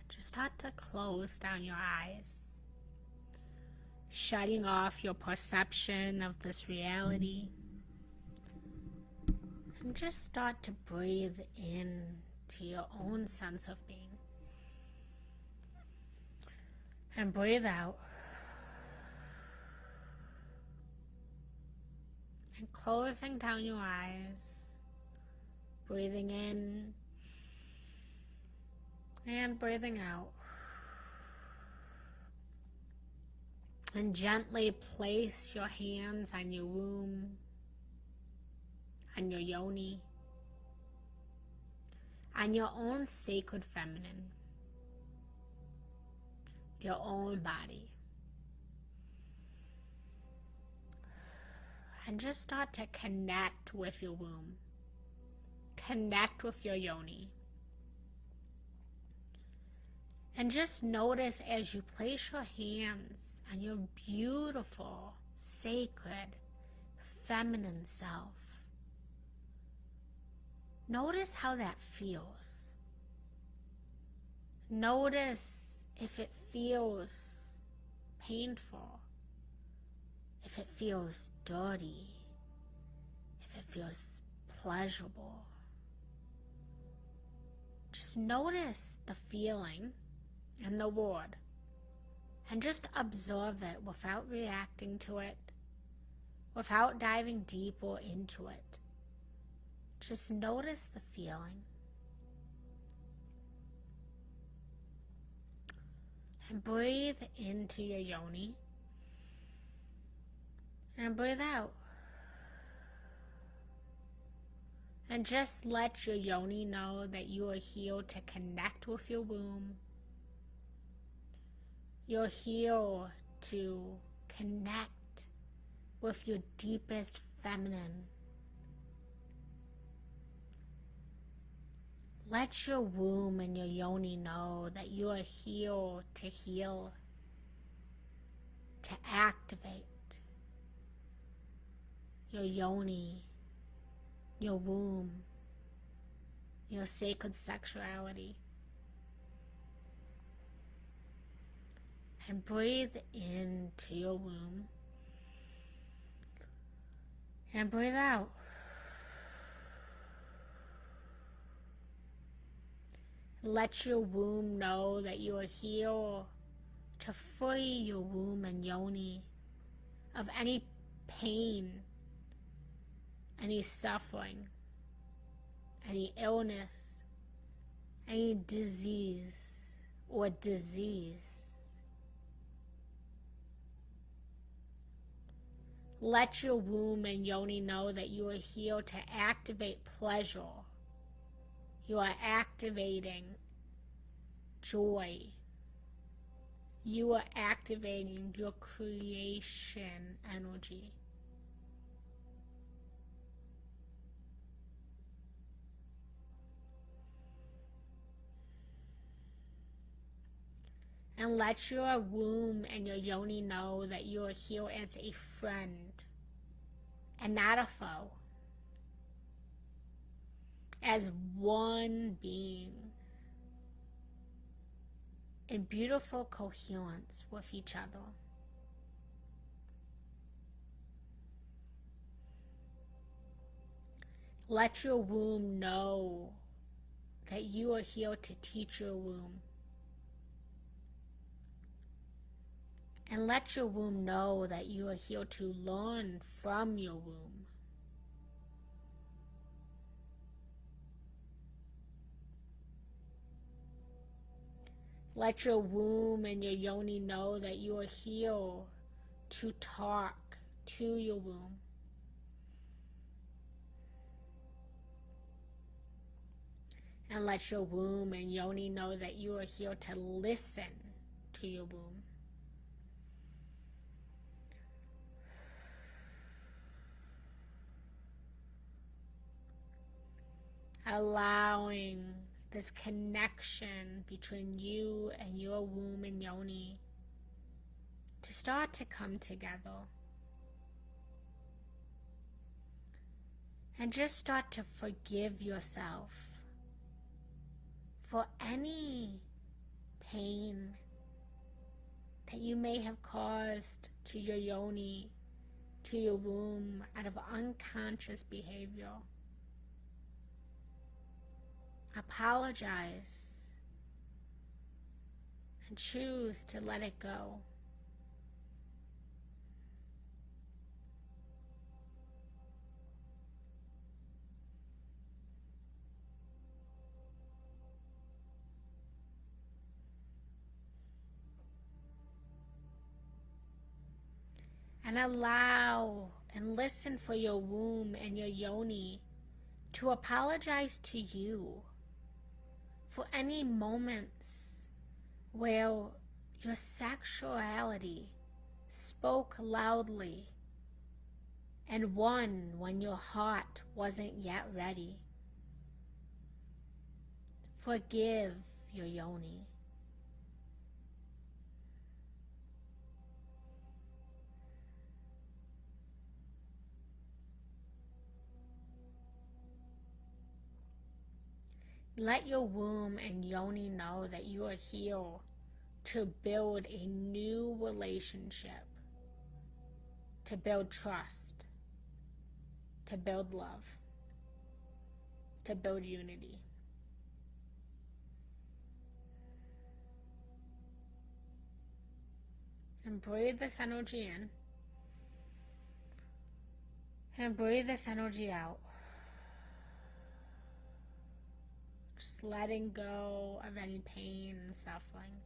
just start to close down your eyes, shutting off your perception of this reality, and just start to breathe in to your own sense of being, and breathe out, and closing down your eyes, breathing in and breathing out. And gently place your hands on your womb, on your yoni, on your own sacred feminine, your own body. And just start to connect with your womb. Connect with your yoni. And just notice as you place your hands on your beautiful, sacred, feminine self. Notice how that feels. Notice if it feels painful, if it feels dirty, if it feels pleasurable. Just notice the feeling and the word, and just observe it without reacting to it, without diving deeper into it. Just notice the feeling. And breathe into your yoni. And breathe out. And just let your yoni know that you are here to connect with your womb. You're here to connect with your deepest feminine. Let your womb and your yoni know that you are here to heal, to activate your yoni, your womb, your sacred sexuality. And breathe into your womb. And breathe out. Let your womb know that you are here to free your womb and yoni of any pain, any suffering, any illness, any disease or disease. Let your womb and yoni know that you are here to activate pleasure. You are activating joy. You are activating your creation energy. And let your womb and your yoni know that you are here as a friend and not a foe. As one being in beautiful coherence with each other. Let your womb know that you are here to teach your womb. And let your womb know that you are here to learn from your womb. Let your womb and your yoni know that you are here to talk to your womb. And let your womb and yoni know that you are here to listen to your womb. Allowing this connection between you and your womb and yoni to start to come together. And just start to forgive yourself for any pain that you may have caused to your yoni, to your womb, out of unconscious behavior. Apologize and choose to let it go. And allow and listen for your womb and your yoni to apologize to you for any moments where your sexuality spoke loudly and won when your heart wasn't yet ready. Forgive your yoni. Let your womb and yoni know that you are here to build a new relationship, to build trust, to build love, to build unity. And breathe this energy in. And breathe this energy out. Just letting go of any pain and suffering.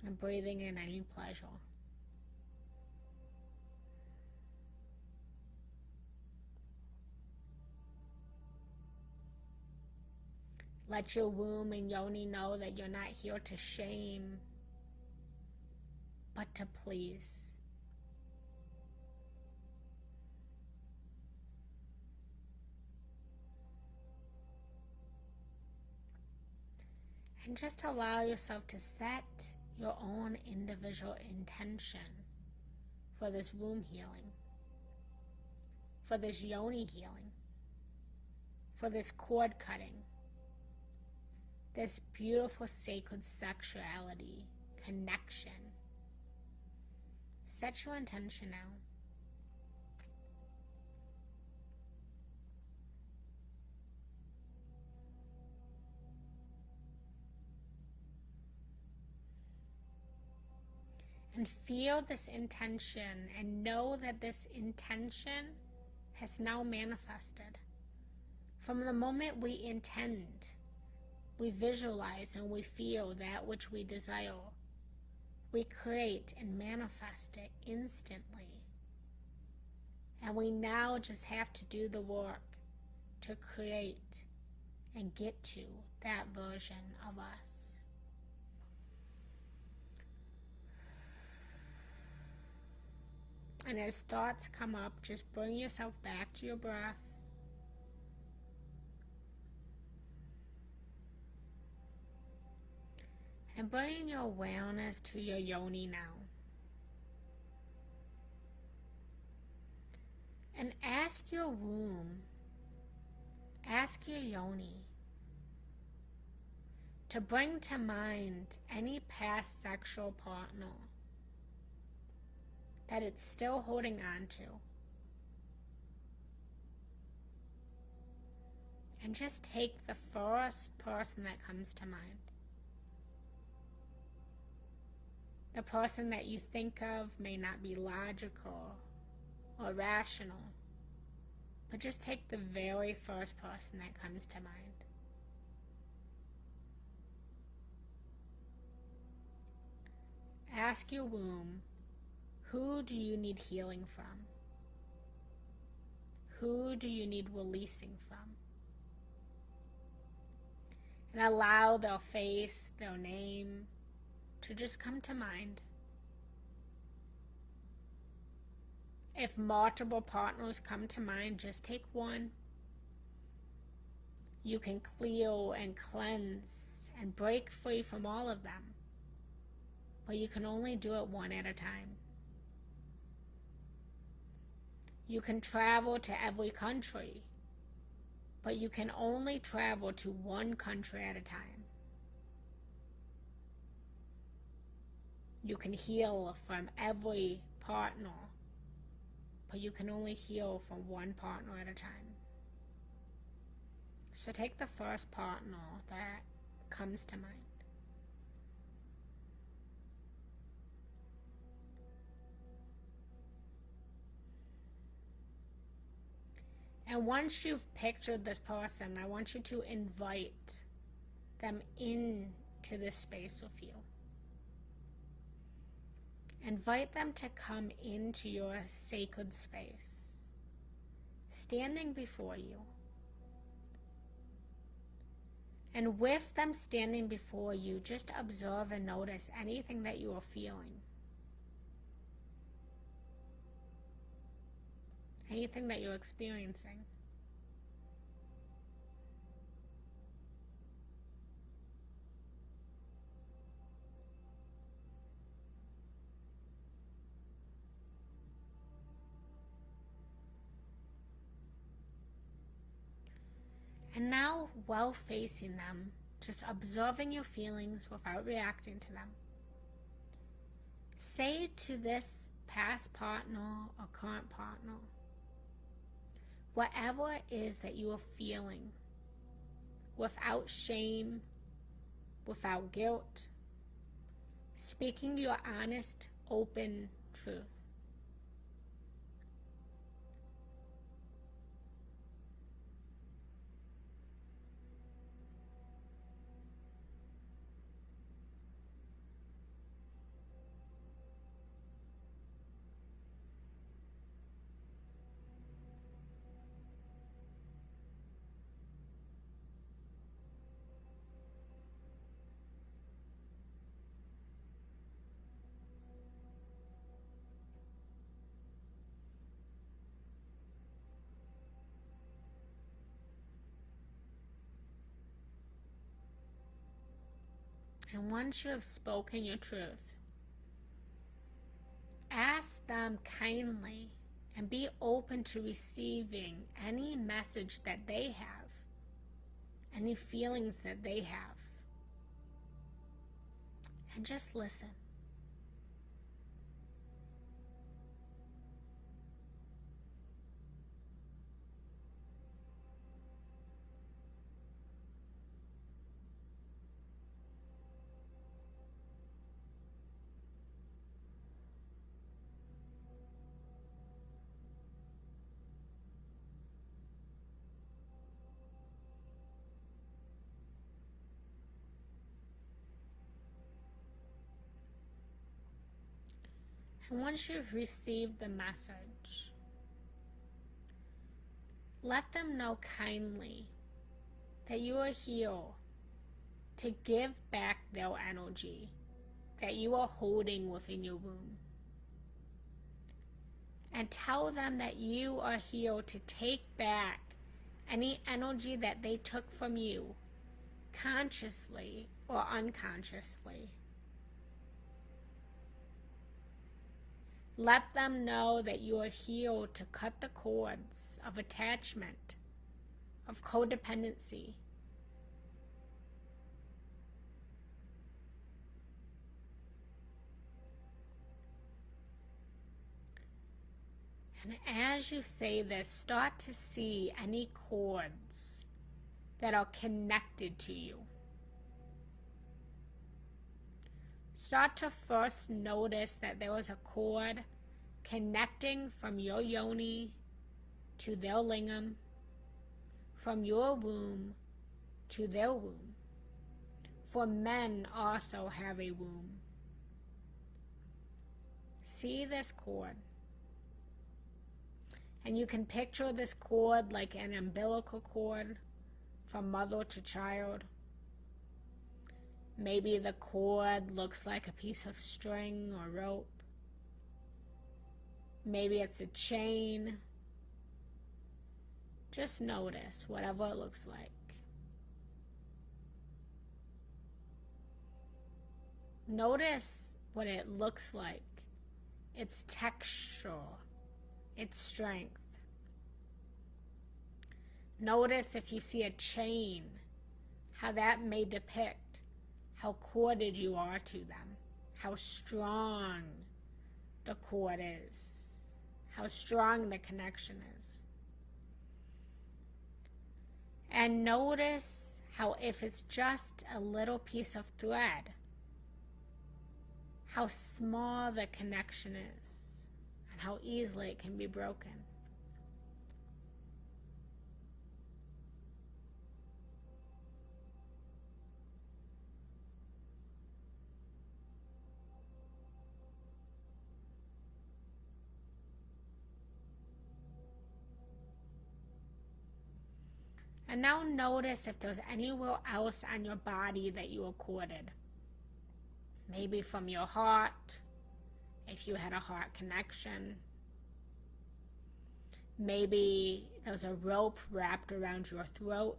And breathing in any pleasure. Let your womb and yoni know that you're not here to shame, but to please. And just allow yourself to set your own individual intention for this womb healing, for this yoni healing, for this cord cutting, this beautiful sacred sexuality connection. Set your intention now. And feel this intention and know that this intention has now manifested. From the moment we intend, we visualize and we feel that which we desire. We create and manifest it instantly. And we now just have to do the work to create and get to that version of us. And as thoughts come up, just bring yourself back to your breath. And bring your awareness to your yoni now. And ask your womb, ask your yoni to bring to mind any past sexual partner that it's still holding on to. And just take the first person that comes to mind. The person that you think of may not be logical or rational, but just take the very first person that comes to mind. Ask your womb, who do you need healing from? Who do you need releasing from? And allow their face, their name, to just come to mind. If multiple partners come to mind, just take one. You can clear and cleanse and break free from all of them, but you can only do it one at a time. You can travel to every country, but you can only travel to one country at a time. You can heal from every partner, but you can only heal from one partner at a time. So take the first partner that comes to mind. And once you've pictured this person, I want you to invite them into this space with you. Invite them to come into your sacred space, standing before you. And with them standing before you, just observe and notice anything that you are feeling. Anything that you're experiencing. And now, while facing them, just observing your feelings without reacting to them, say to this past partner or current partner. Whatever it is that you are feeling, without shame, without guilt, speaking your honest, open truth. And once you have spoken your truth, ask them kindly and be open to receiving any message that they have, any feelings that they have. And just listen. And once you've received the message, let them know kindly that you are here to give back their energy that you are holding within your womb. And tell them that you are here to take back any energy that they took from you, consciously or unconsciously. Let them know that you are here to cut the cords of attachment, of codependency. And as you say this, start to see any cords that are connected to you. Start to first notice that there was a cord connecting from your yoni to their lingam, from your womb to their womb. For men also have a womb. See this cord. And you can picture this cord like an umbilical cord from mother to child. Maybe the cord looks like a piece of string or rope. Maybe it's a chain. Just notice whatever it looks like. Notice what it looks like, its texture, its strength. Notice if you see a chain, how that may depict how corded you are to them, how strong the cord is, how strong the connection is. And notice how if it's just a little piece of thread, how small the connection is and how easily it can be broken. And now notice if there's anywhere else on your body that you are corded. Maybe from your heart, if you had a heart connection. Maybe there's a rope wrapped around your throat.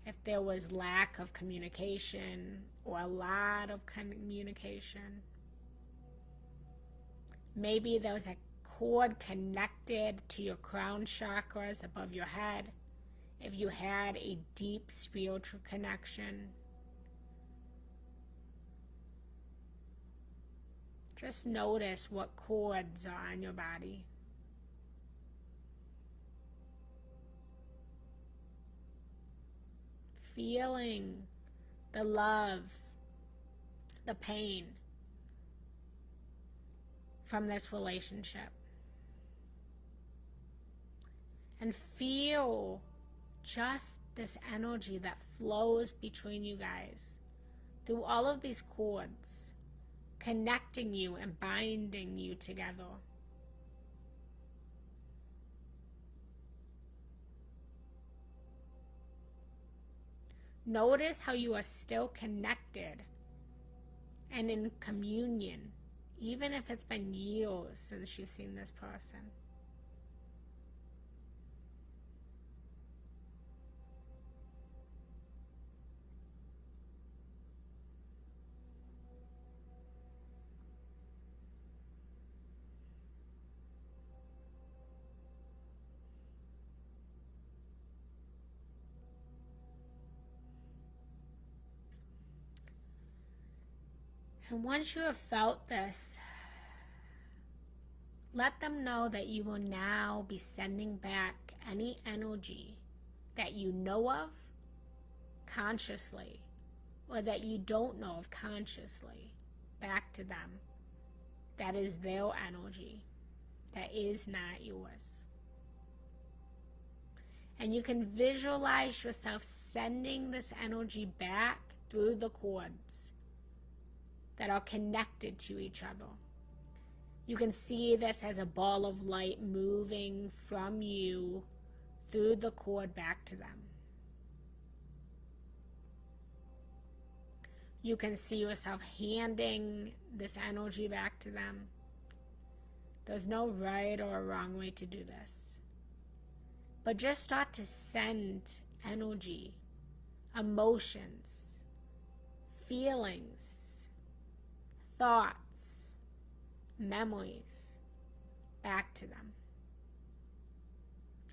If there was lack of communication or a lot of communication. Maybe there's a cord connected to your crown chakras above your head. If you had a deep spiritual connection. Just notice what cords are on your body. Feeling the love, the pain from this relationship. And feel just this energy that flows between you guys through all of these cords, connecting you and binding you together. Notice how you are still connected and in communion, even if it's been years since you've seen this person. And once you have felt this, let them know that you will now be sending back any energy that you know of consciously or that you don't know of consciously back to them. That is their energy. That is not yours. And you can visualize yourself sending this energy back through the cords that are connected to each other. You can see this as a ball of light moving from you through the cord back to them. You can see yourself handing this energy back to them. There's no right or wrong way to do this. But just start to send energy, emotions, feelings, thoughts, memories back to them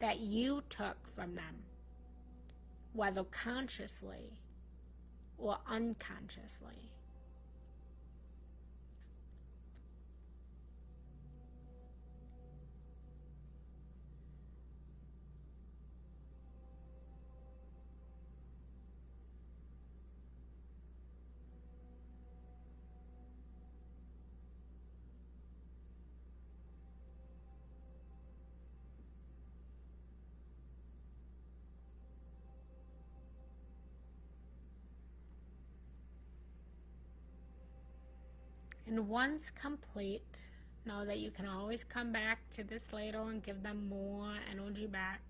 that you took from them, whether consciously or unconsciously. And once complete, know that you can always come back to this later and give them more energy back.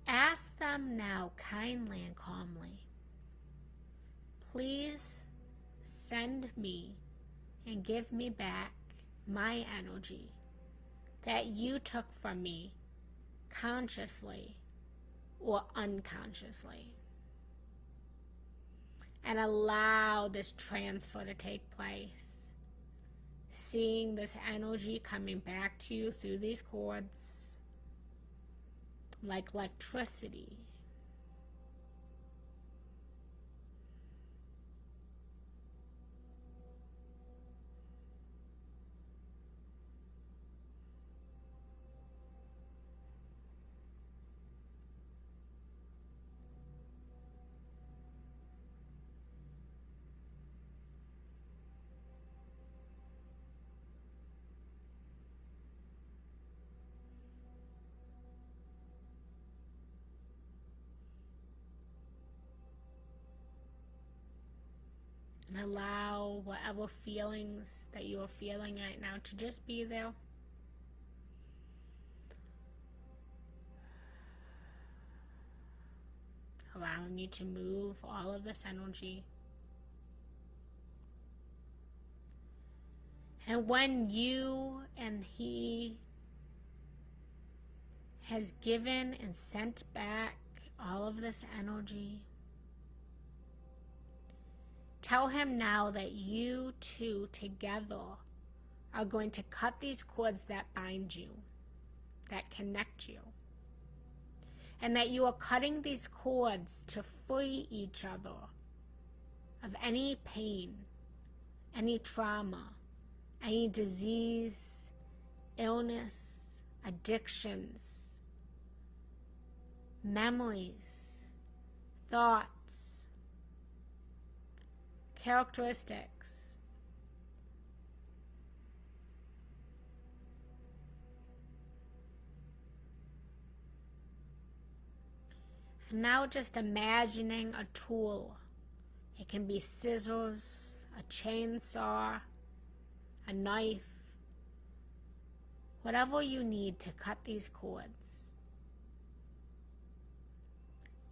Ask them now kindly and calmly, please send me and give me back my energy that you took from me consciously or unconsciously. And allow this transfer to take place. Seeing this energy coming back to you through these cords like electricity. And allow whatever feelings that you are feeling right now to just be there. Allowing you to move all of this energy. And when you and he has given and sent back all of this energy, tell him now that you two together are going to cut these cords that bind you, that connect you. And that you are cutting these cords to free each other of any pain, any trauma, any disease, illness, addictions, memories, thoughts, characteristics. And now just imagining a tool. It can be scissors, a chainsaw, a knife, whatever you need to cut these cords.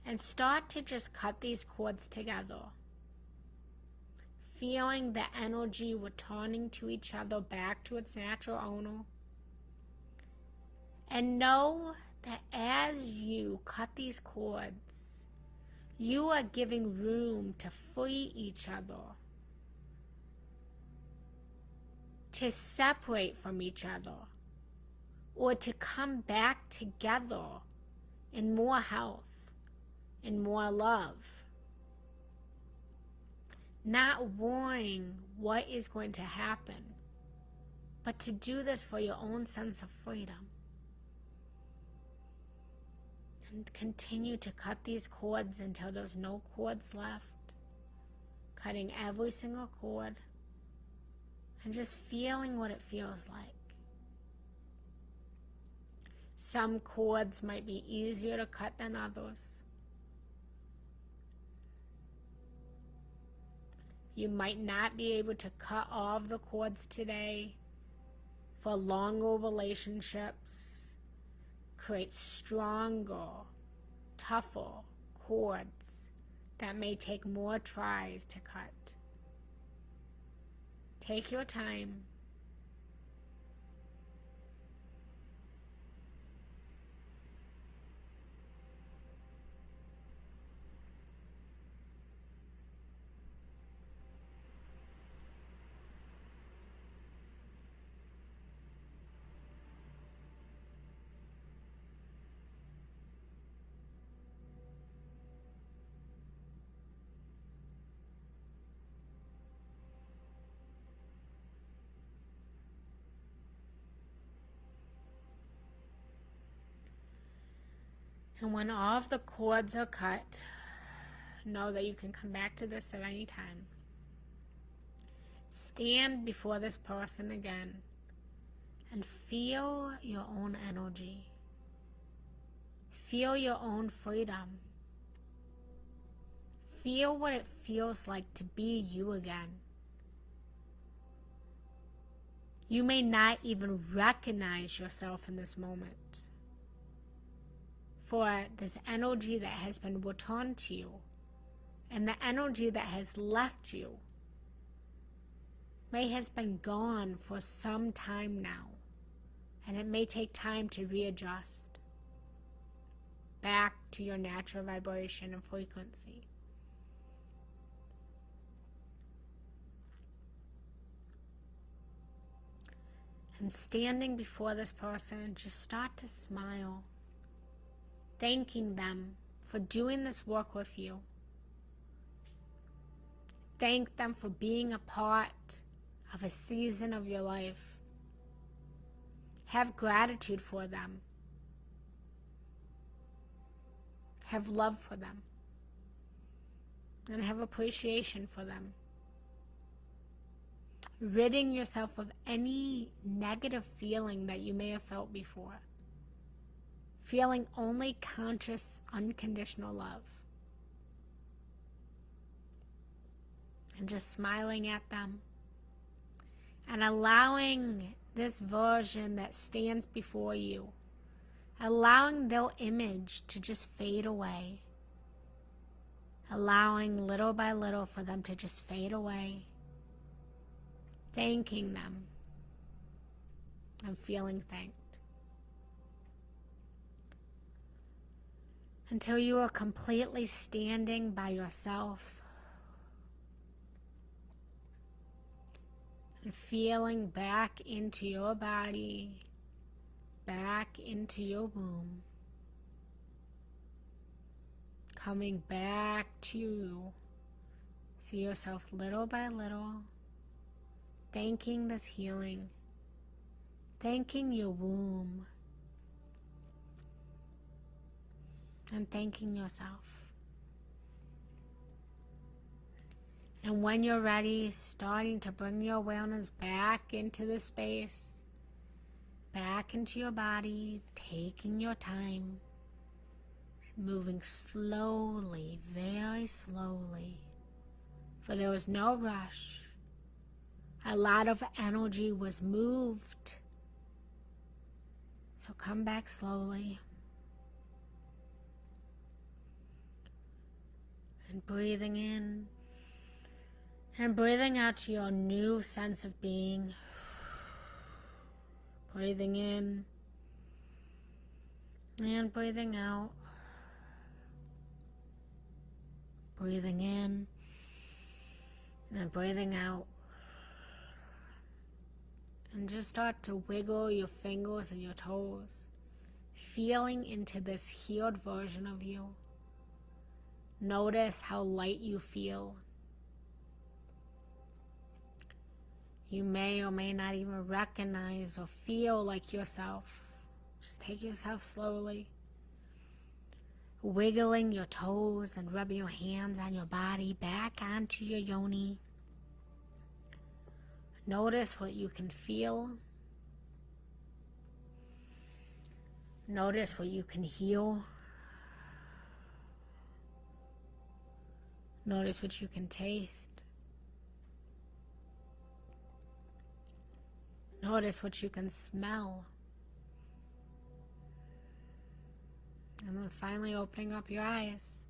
And start to just cut these cords together, feeling the energy returning to each other back to its natural owner. And know that as you cut these cords, you are giving room to free each other, to separate from each other, or to come back together in more health, in more love. Not worrying what is going to happen, but to do this for your own sense of freedom. And continue to cut these cords until there's no cords left. Cutting every single cord and just feeling what it feels like. Some cords might be easier to cut than others. You might not be able to cut all of the cords today. For longer relationships, create stronger, tougher cords that may take more tries to cut. Take your time. And when all of the cords are cut, know that you can come back to this at any time. Stand before this person again and feel your own energy. Feel your own freedom. Feel what it feels like to be you again. You may not even recognize yourself in this moment. For this energy that has been returned to you and the energy that has left you may has been gone for some time now, and it may take time to readjust back to your natural vibration and frequency. And standing before this person, just start to smile, thanking them for doing this work with you. Thank them for being a part of a season of your life. Have gratitude for them. Have love for them. And have appreciation for them. Ridding yourself of any negative feeling that you may have felt before. Feeling only conscious, unconditional love. And just smiling at them. And allowing this version that stands before you, allowing their image to just fade away. Allowing little by little for them to just fade away. Thanking them and feeling thanked. Until you are completely standing by yourself and feeling back into your body, back into your womb, coming back to you. See yourself little by little thanking this healing, thanking your womb, and thanking yourself. And when you're ready, starting to bring your awareness back into the space, back into your body, taking your time, moving slowly, very slowly, for there was no rush. A lot of energy was moved. So come back slowly. And breathing in and breathing out to your new sense of being. Breathing in and breathing out. Breathing in and breathing out. And just start to wiggle your fingers and your toes, feeling into this healed version of you. Notice how light you feel. You may or may not even recognize or feel like yourself. Just take yourself slowly, wiggling your toes and rubbing your hands on your body back onto your yoni. Notice what you can feel. Notice what you can heal. Notice what you can taste. Notice what you can smell. And then finally opening up your eyes.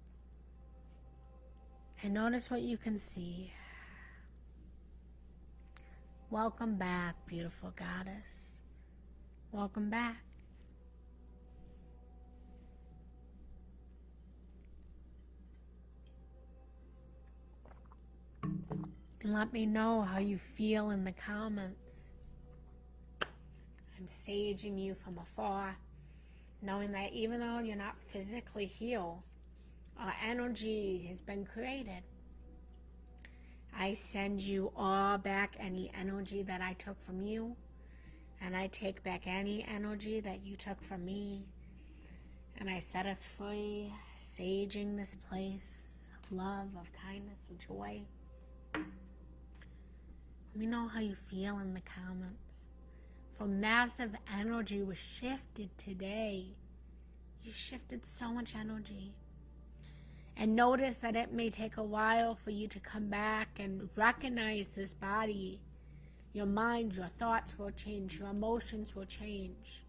And notice what you can see. Welcome back, beautiful goddess. Welcome back. And let me know how you feel in the comments. I'm saging you from afar, knowing that even though you're not physically healed, our energy has been created. I send you all back any energy that I took from you, and I take back any energy that you took from me, and I set us free, saging this place of love, of kindness, of joy. Let me know how you feel in the comments. For massive energy was shifted today. You shifted so much energy. And notice that it may take a while for you to come back and recognize this body. Your mind, your thoughts will change. Your emotions will change.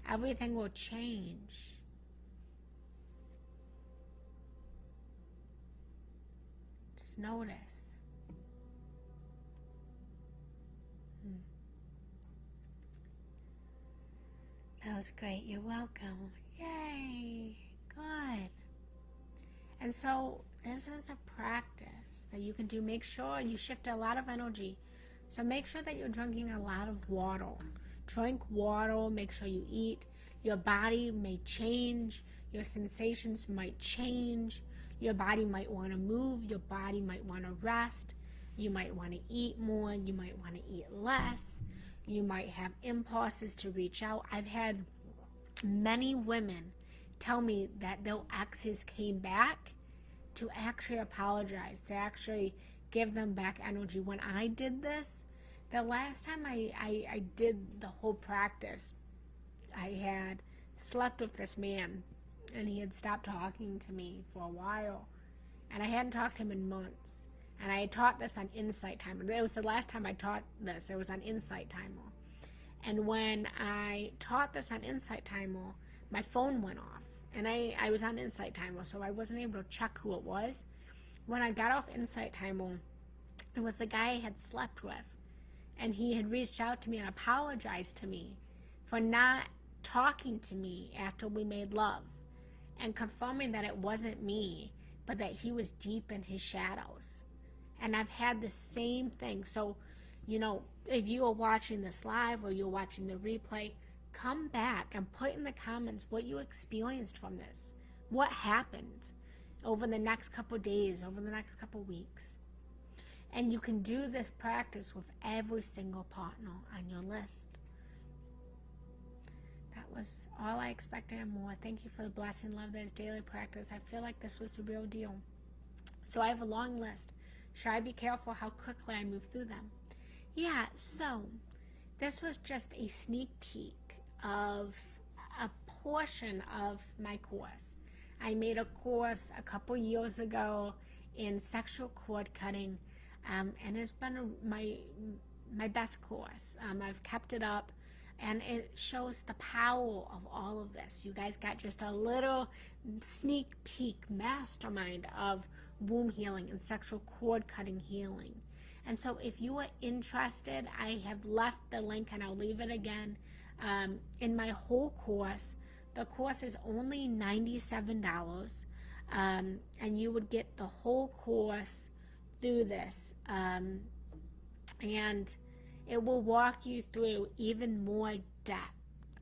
Everything will change. Just notice. That was great. You're welcome. Yay. Good. And so this is a practice that you can do. Make sure you shift a lot of energy. So make sure that you're drinking a lot of water. Drink water. Make sure you eat. Your body may change. Your sensations might change. Your body might want to move. Your body might want to rest. You might want to eat more. You might want to eat less. You might have impulses to reach out. I've had many women tell me that their exes came back to actually apologize, to actually give them back energy. When I did this, the last time I did the whole practice, I had slept with this man, and he had stopped talking to me for a while, and I hadn't talked to him in months. And I had taught this on Insight Timer. It was the last time I taught this. It was on Insight Timer. And when I taught this on Insight Timer, my phone went off. And I was on Insight Timer, so I wasn't able to check who it was. When I got off Insight Timer, it was the guy I had slept with. And he had reached out to me and apologized to me for not talking to me after we made love, and confirming that it wasn't me, but that he was deep in his shadows. And I've had the same thing. So, if you are watching this live or you're watching the replay, come back and put in the comments what you experienced from this. What happened over the next couple days, over the next couple weeks. And you can do this practice with every single partner on your list. That was all I expected and more. Thank you for the blessing, love, this daily practice. I feel like this was the real deal. So I have a long list. Should I be careful how quickly I move through them? Yeah, so this was just a sneak peek of a portion of my course. I made a course a couple years ago in sexual cord cutting, and it's been my best course. I've kept it up, and it shows the power of all of this. You guys got just a little sneak peek mastermind of womb healing and sexual cord cutting healing. And so if you are interested, I have left the link, and I'll leave it again, in my whole course. The course is only $97, and you would get the whole course through this, and it will walk you through even more depth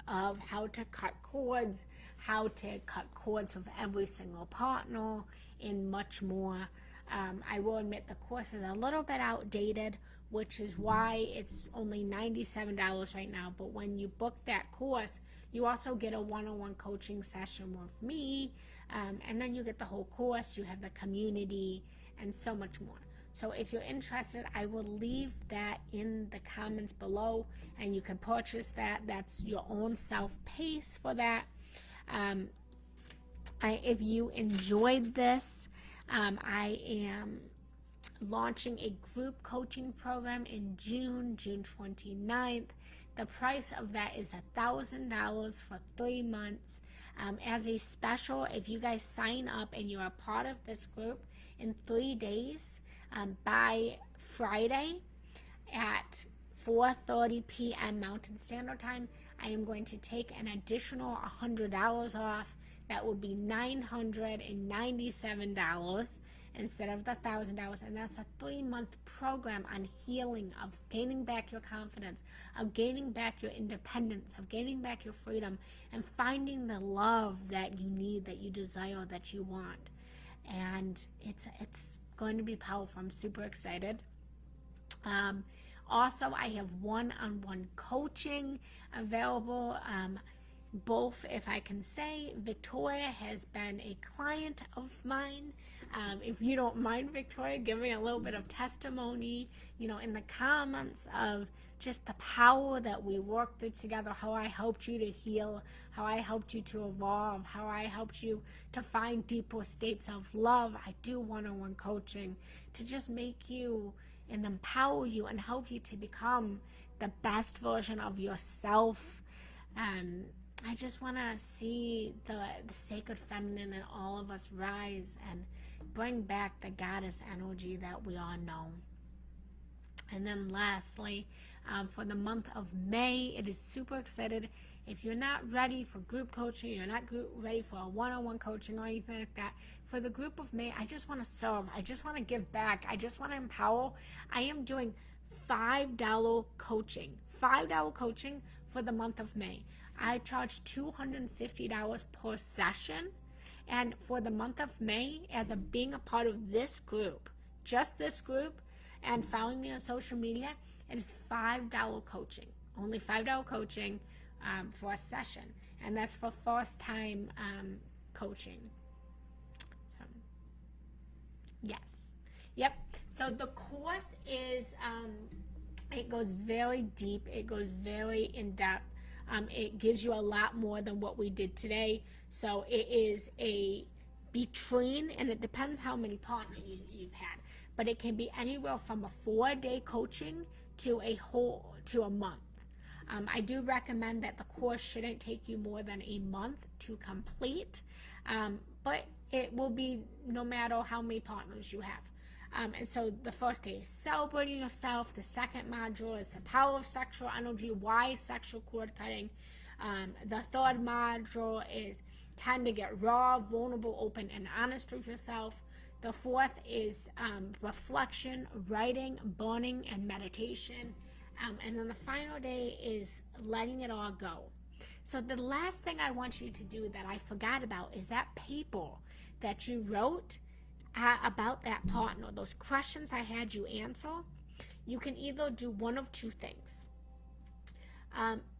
of how to cut cords, how to cut cords with every single partner, and much more. I will admit the course is a little bit outdated, which is why it's only $97 right now. But when you book that course, you also get a one-on-one coaching session with me, and then you get the whole course. You have the community and so much more. So if you're interested, I will leave that in the comments below, and you can purchase that. That's your own self-pace for that. If you enjoyed this, I am launching a group coaching program in June 29th. The price of that is $1,000 for 3 months. As a special, if you guys sign up and you're a part of this group in 3 days, by Friday at 4:30 p.m. Mountain Standard Time, I am going to take an additional $100 off. That would be $997 instead of the $1,000, and that's a 3-month program on healing, of gaining back your confidence, of gaining back your independence, of gaining back your freedom, and finding the love that you need, that you desire, that you want. And it's going to be powerful. I'm super excited. Also, I have one-on-one coaching available. Both, if I can say, Victoria has been a client of mine. If you don't mind, Victoria, give me a little bit of testimony, in the comments of just the power that we worked through together, how I helped you to heal, how I helped you to evolve, how I helped you to find deeper states of love. I do one-on-one coaching to just make you and empower you and help you to become the best version of yourself. I just want to see the sacred feminine in all of us rise and bring back the goddess energy that we all know. And then lastly, for the month of May, it is super excited. If you're not ready for group coaching, you're not ready for a one-on-one coaching or anything like that, for the group of May, I just want to serve. I just want to give back. I just want to empower. I am doing $5 coaching. $5 coaching for the month of May. I charge $250 per session. And for the month of May, as being a part of this group, just this group, and following me on social media, it is $5 coaching. Only $5 coaching for a session. And that's for first time coaching. So, yes. Yep. So the course is, it goes very deep. It goes very in depth. It gives you a lot more than what we did today. So it is between, and it depends how many partners you've had, but it can be anywhere from a 4-day coaching to a month. I do recommend that the course shouldn't take you more than a month to complete, but it will be no matter how many partners you have. And so the first day is celebrating yourself. The second module is the power of sexual energy, why sexual cord cutting. The third module is time to get raw, vulnerable, open, and honest with yourself. The fourth is reflection, writing, burning, and meditation. And then the final day is letting it all go. So the last thing I want you to do that I forgot about is that paper that you wrote. about that partner, those questions I had you answer, you can either do one of two things.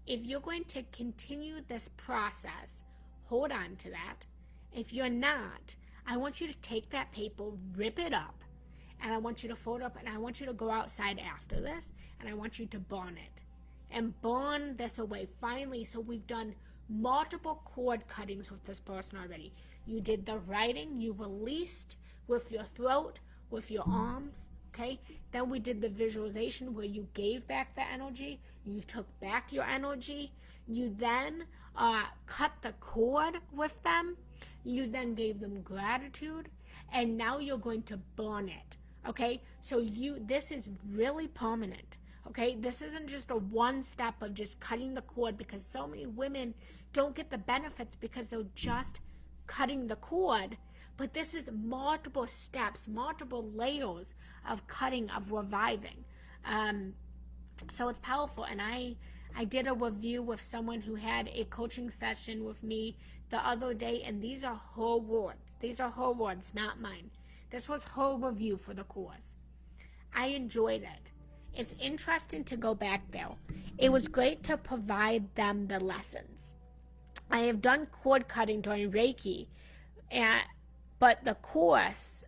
If you're going to continue this process, hold on to that. If you're not, I want you to take that paper, rip it up, and I want you to fold up, and I want you to go outside after this, and I want you to burn it. And burn this away. Finally, so we've done multiple cord cuttings with this person already. You did the writing, you released with your throat, with your arms, okay? Then we did the visualization where you gave back the energy, you took back your energy, you then cut the cord with them, you then gave them gratitude, and now you're going to burn it, okay? So this is really permanent. Okay, this isn't just a one step of just cutting the cord, because so many women don't get the benefits because they're just cutting the cord. But this is multiple steps, multiple layers of cutting, of reviving. So it's powerful. And I did a review with someone who had a coaching session with me the other day, and these are her words. These are her words, not mine. This was her review for the course. I enjoyed it. It's interesting to go back there. It was great to provide them the lessons. I have done cord cutting during Reiki, but the course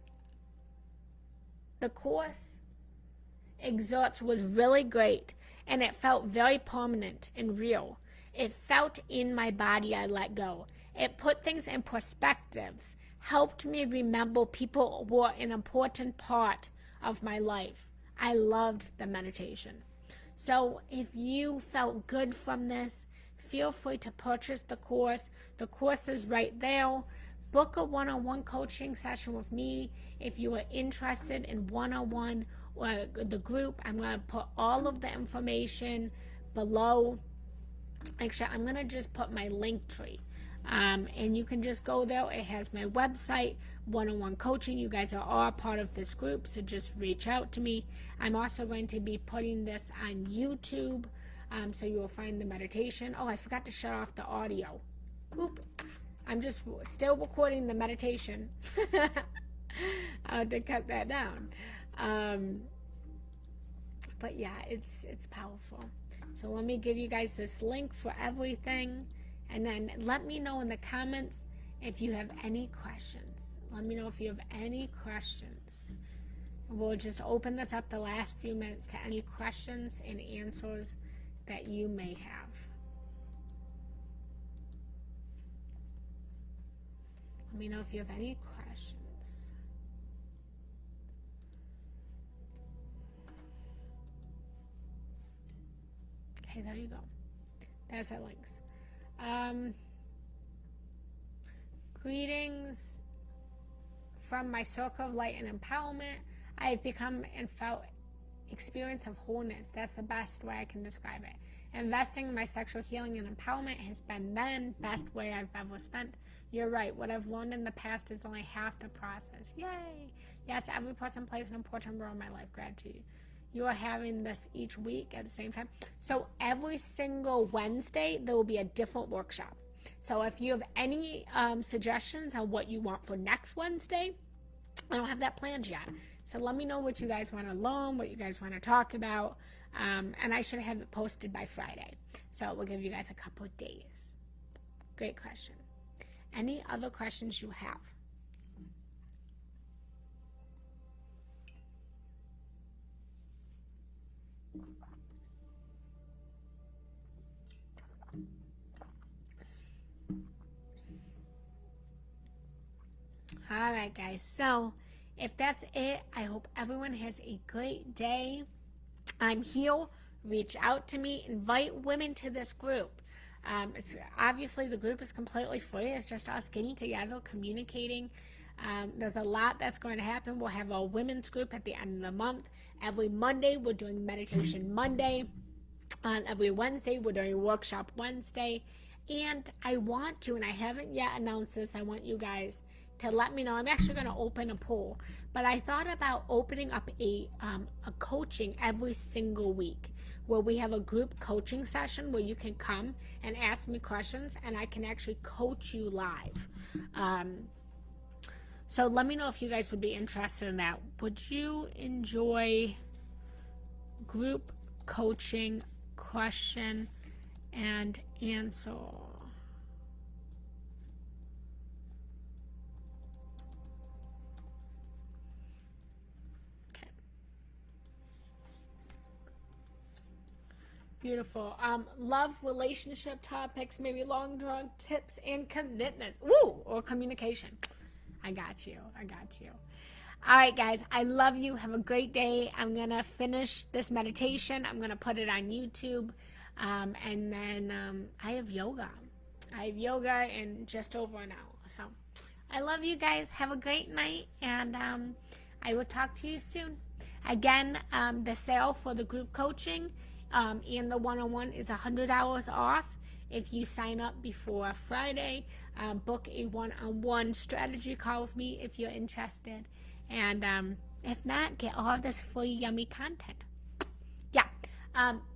exerts was really great, and it felt very permanent and real. It felt in my body. I let go. It put things in perspectives, helped me remember people were an important part of my life. I loved the meditation. So if you felt good from this, feel free to purchase the course. The course is right there. Book a one-on-one coaching session with me. If you are interested in one-on-one or the group, I'm going to put all of the information below. Actually, I'm going to just put my link tree. And you can just go there. It has my website, one-on-one coaching. You guys are all part of this group, so just reach out to me. I'm also going to be putting this on YouTube, so you will find the meditation. Oh, I forgot to shut off the audio. Oop. I'm just still recording the meditation. I have to cut that down. But yeah, it's powerful. So let me give you guys this link for everything. And then let me know in the comments if you have any questions. Let me know if you have any questions. We'll just open this up the last few minutes to any questions and answers that you may have. Let me know if you have any questions. Okay, there you go. There's our links. Greetings from my circle of light and empowerment. I have become and felt experience of wholeness. That's the best way I can describe it. Investing in my sexual healing and empowerment has been the best way I've ever spent. You're right. What I've learned in the past is only half the process. Yay! Yes, every person plays an important role in my life. Gratitude. You are having this each week at the same time. So every single Wednesday, there will be a different workshop. So if you have any suggestions on what you want for next Wednesday, I don't have that planned yet. So let me know what you guys want to learn, what you guys want to talk about. And I should have it posted by Friday. So we'll give you guys a couple of days. Great question. Any other questions you have? All right, guys. So if that's it, I hope everyone has a great day. I'm here. Reach out to me. Invite women to this group. It's obviously the group is completely free. It's just us getting together, communicating. There's a lot that's going to happen. We'll have a women's group at the end of the month. Every Monday, we're doing Meditation Monday. Every Wednesday, we're doing Workshop Wednesday. And I want to, and I haven't yet announced this, I want you guys to let me know. I'm actually going to open a poll, but I thought about opening up a coaching every single week where we have a group coaching session where you can come and ask me questions and I can actually coach you live. So let me know if you guys would be interested in that. Would you enjoy group coaching question and answer? Okay. Beautiful. Love, relationship topics, maybe long term tips and commitments. Woo! Or communication. I got you. All right, guys, I love you. Have a great day. I'm going to finish this meditation. I'm going to put it on YouTube. And then I have yoga. In just over an hour. So I love you guys. Have a great night. And I will talk to you soon. Again, the sale for the group coaching and the one-on-one is $100 off. If you sign up before Friday, book a one-on-one strategy call with me if you're interested. And if not, get all of this free yummy content. Yeah.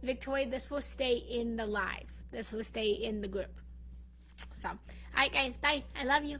Victoria, this will stay in the live. This will stay in the group. So, all right, guys. Bye. I love you.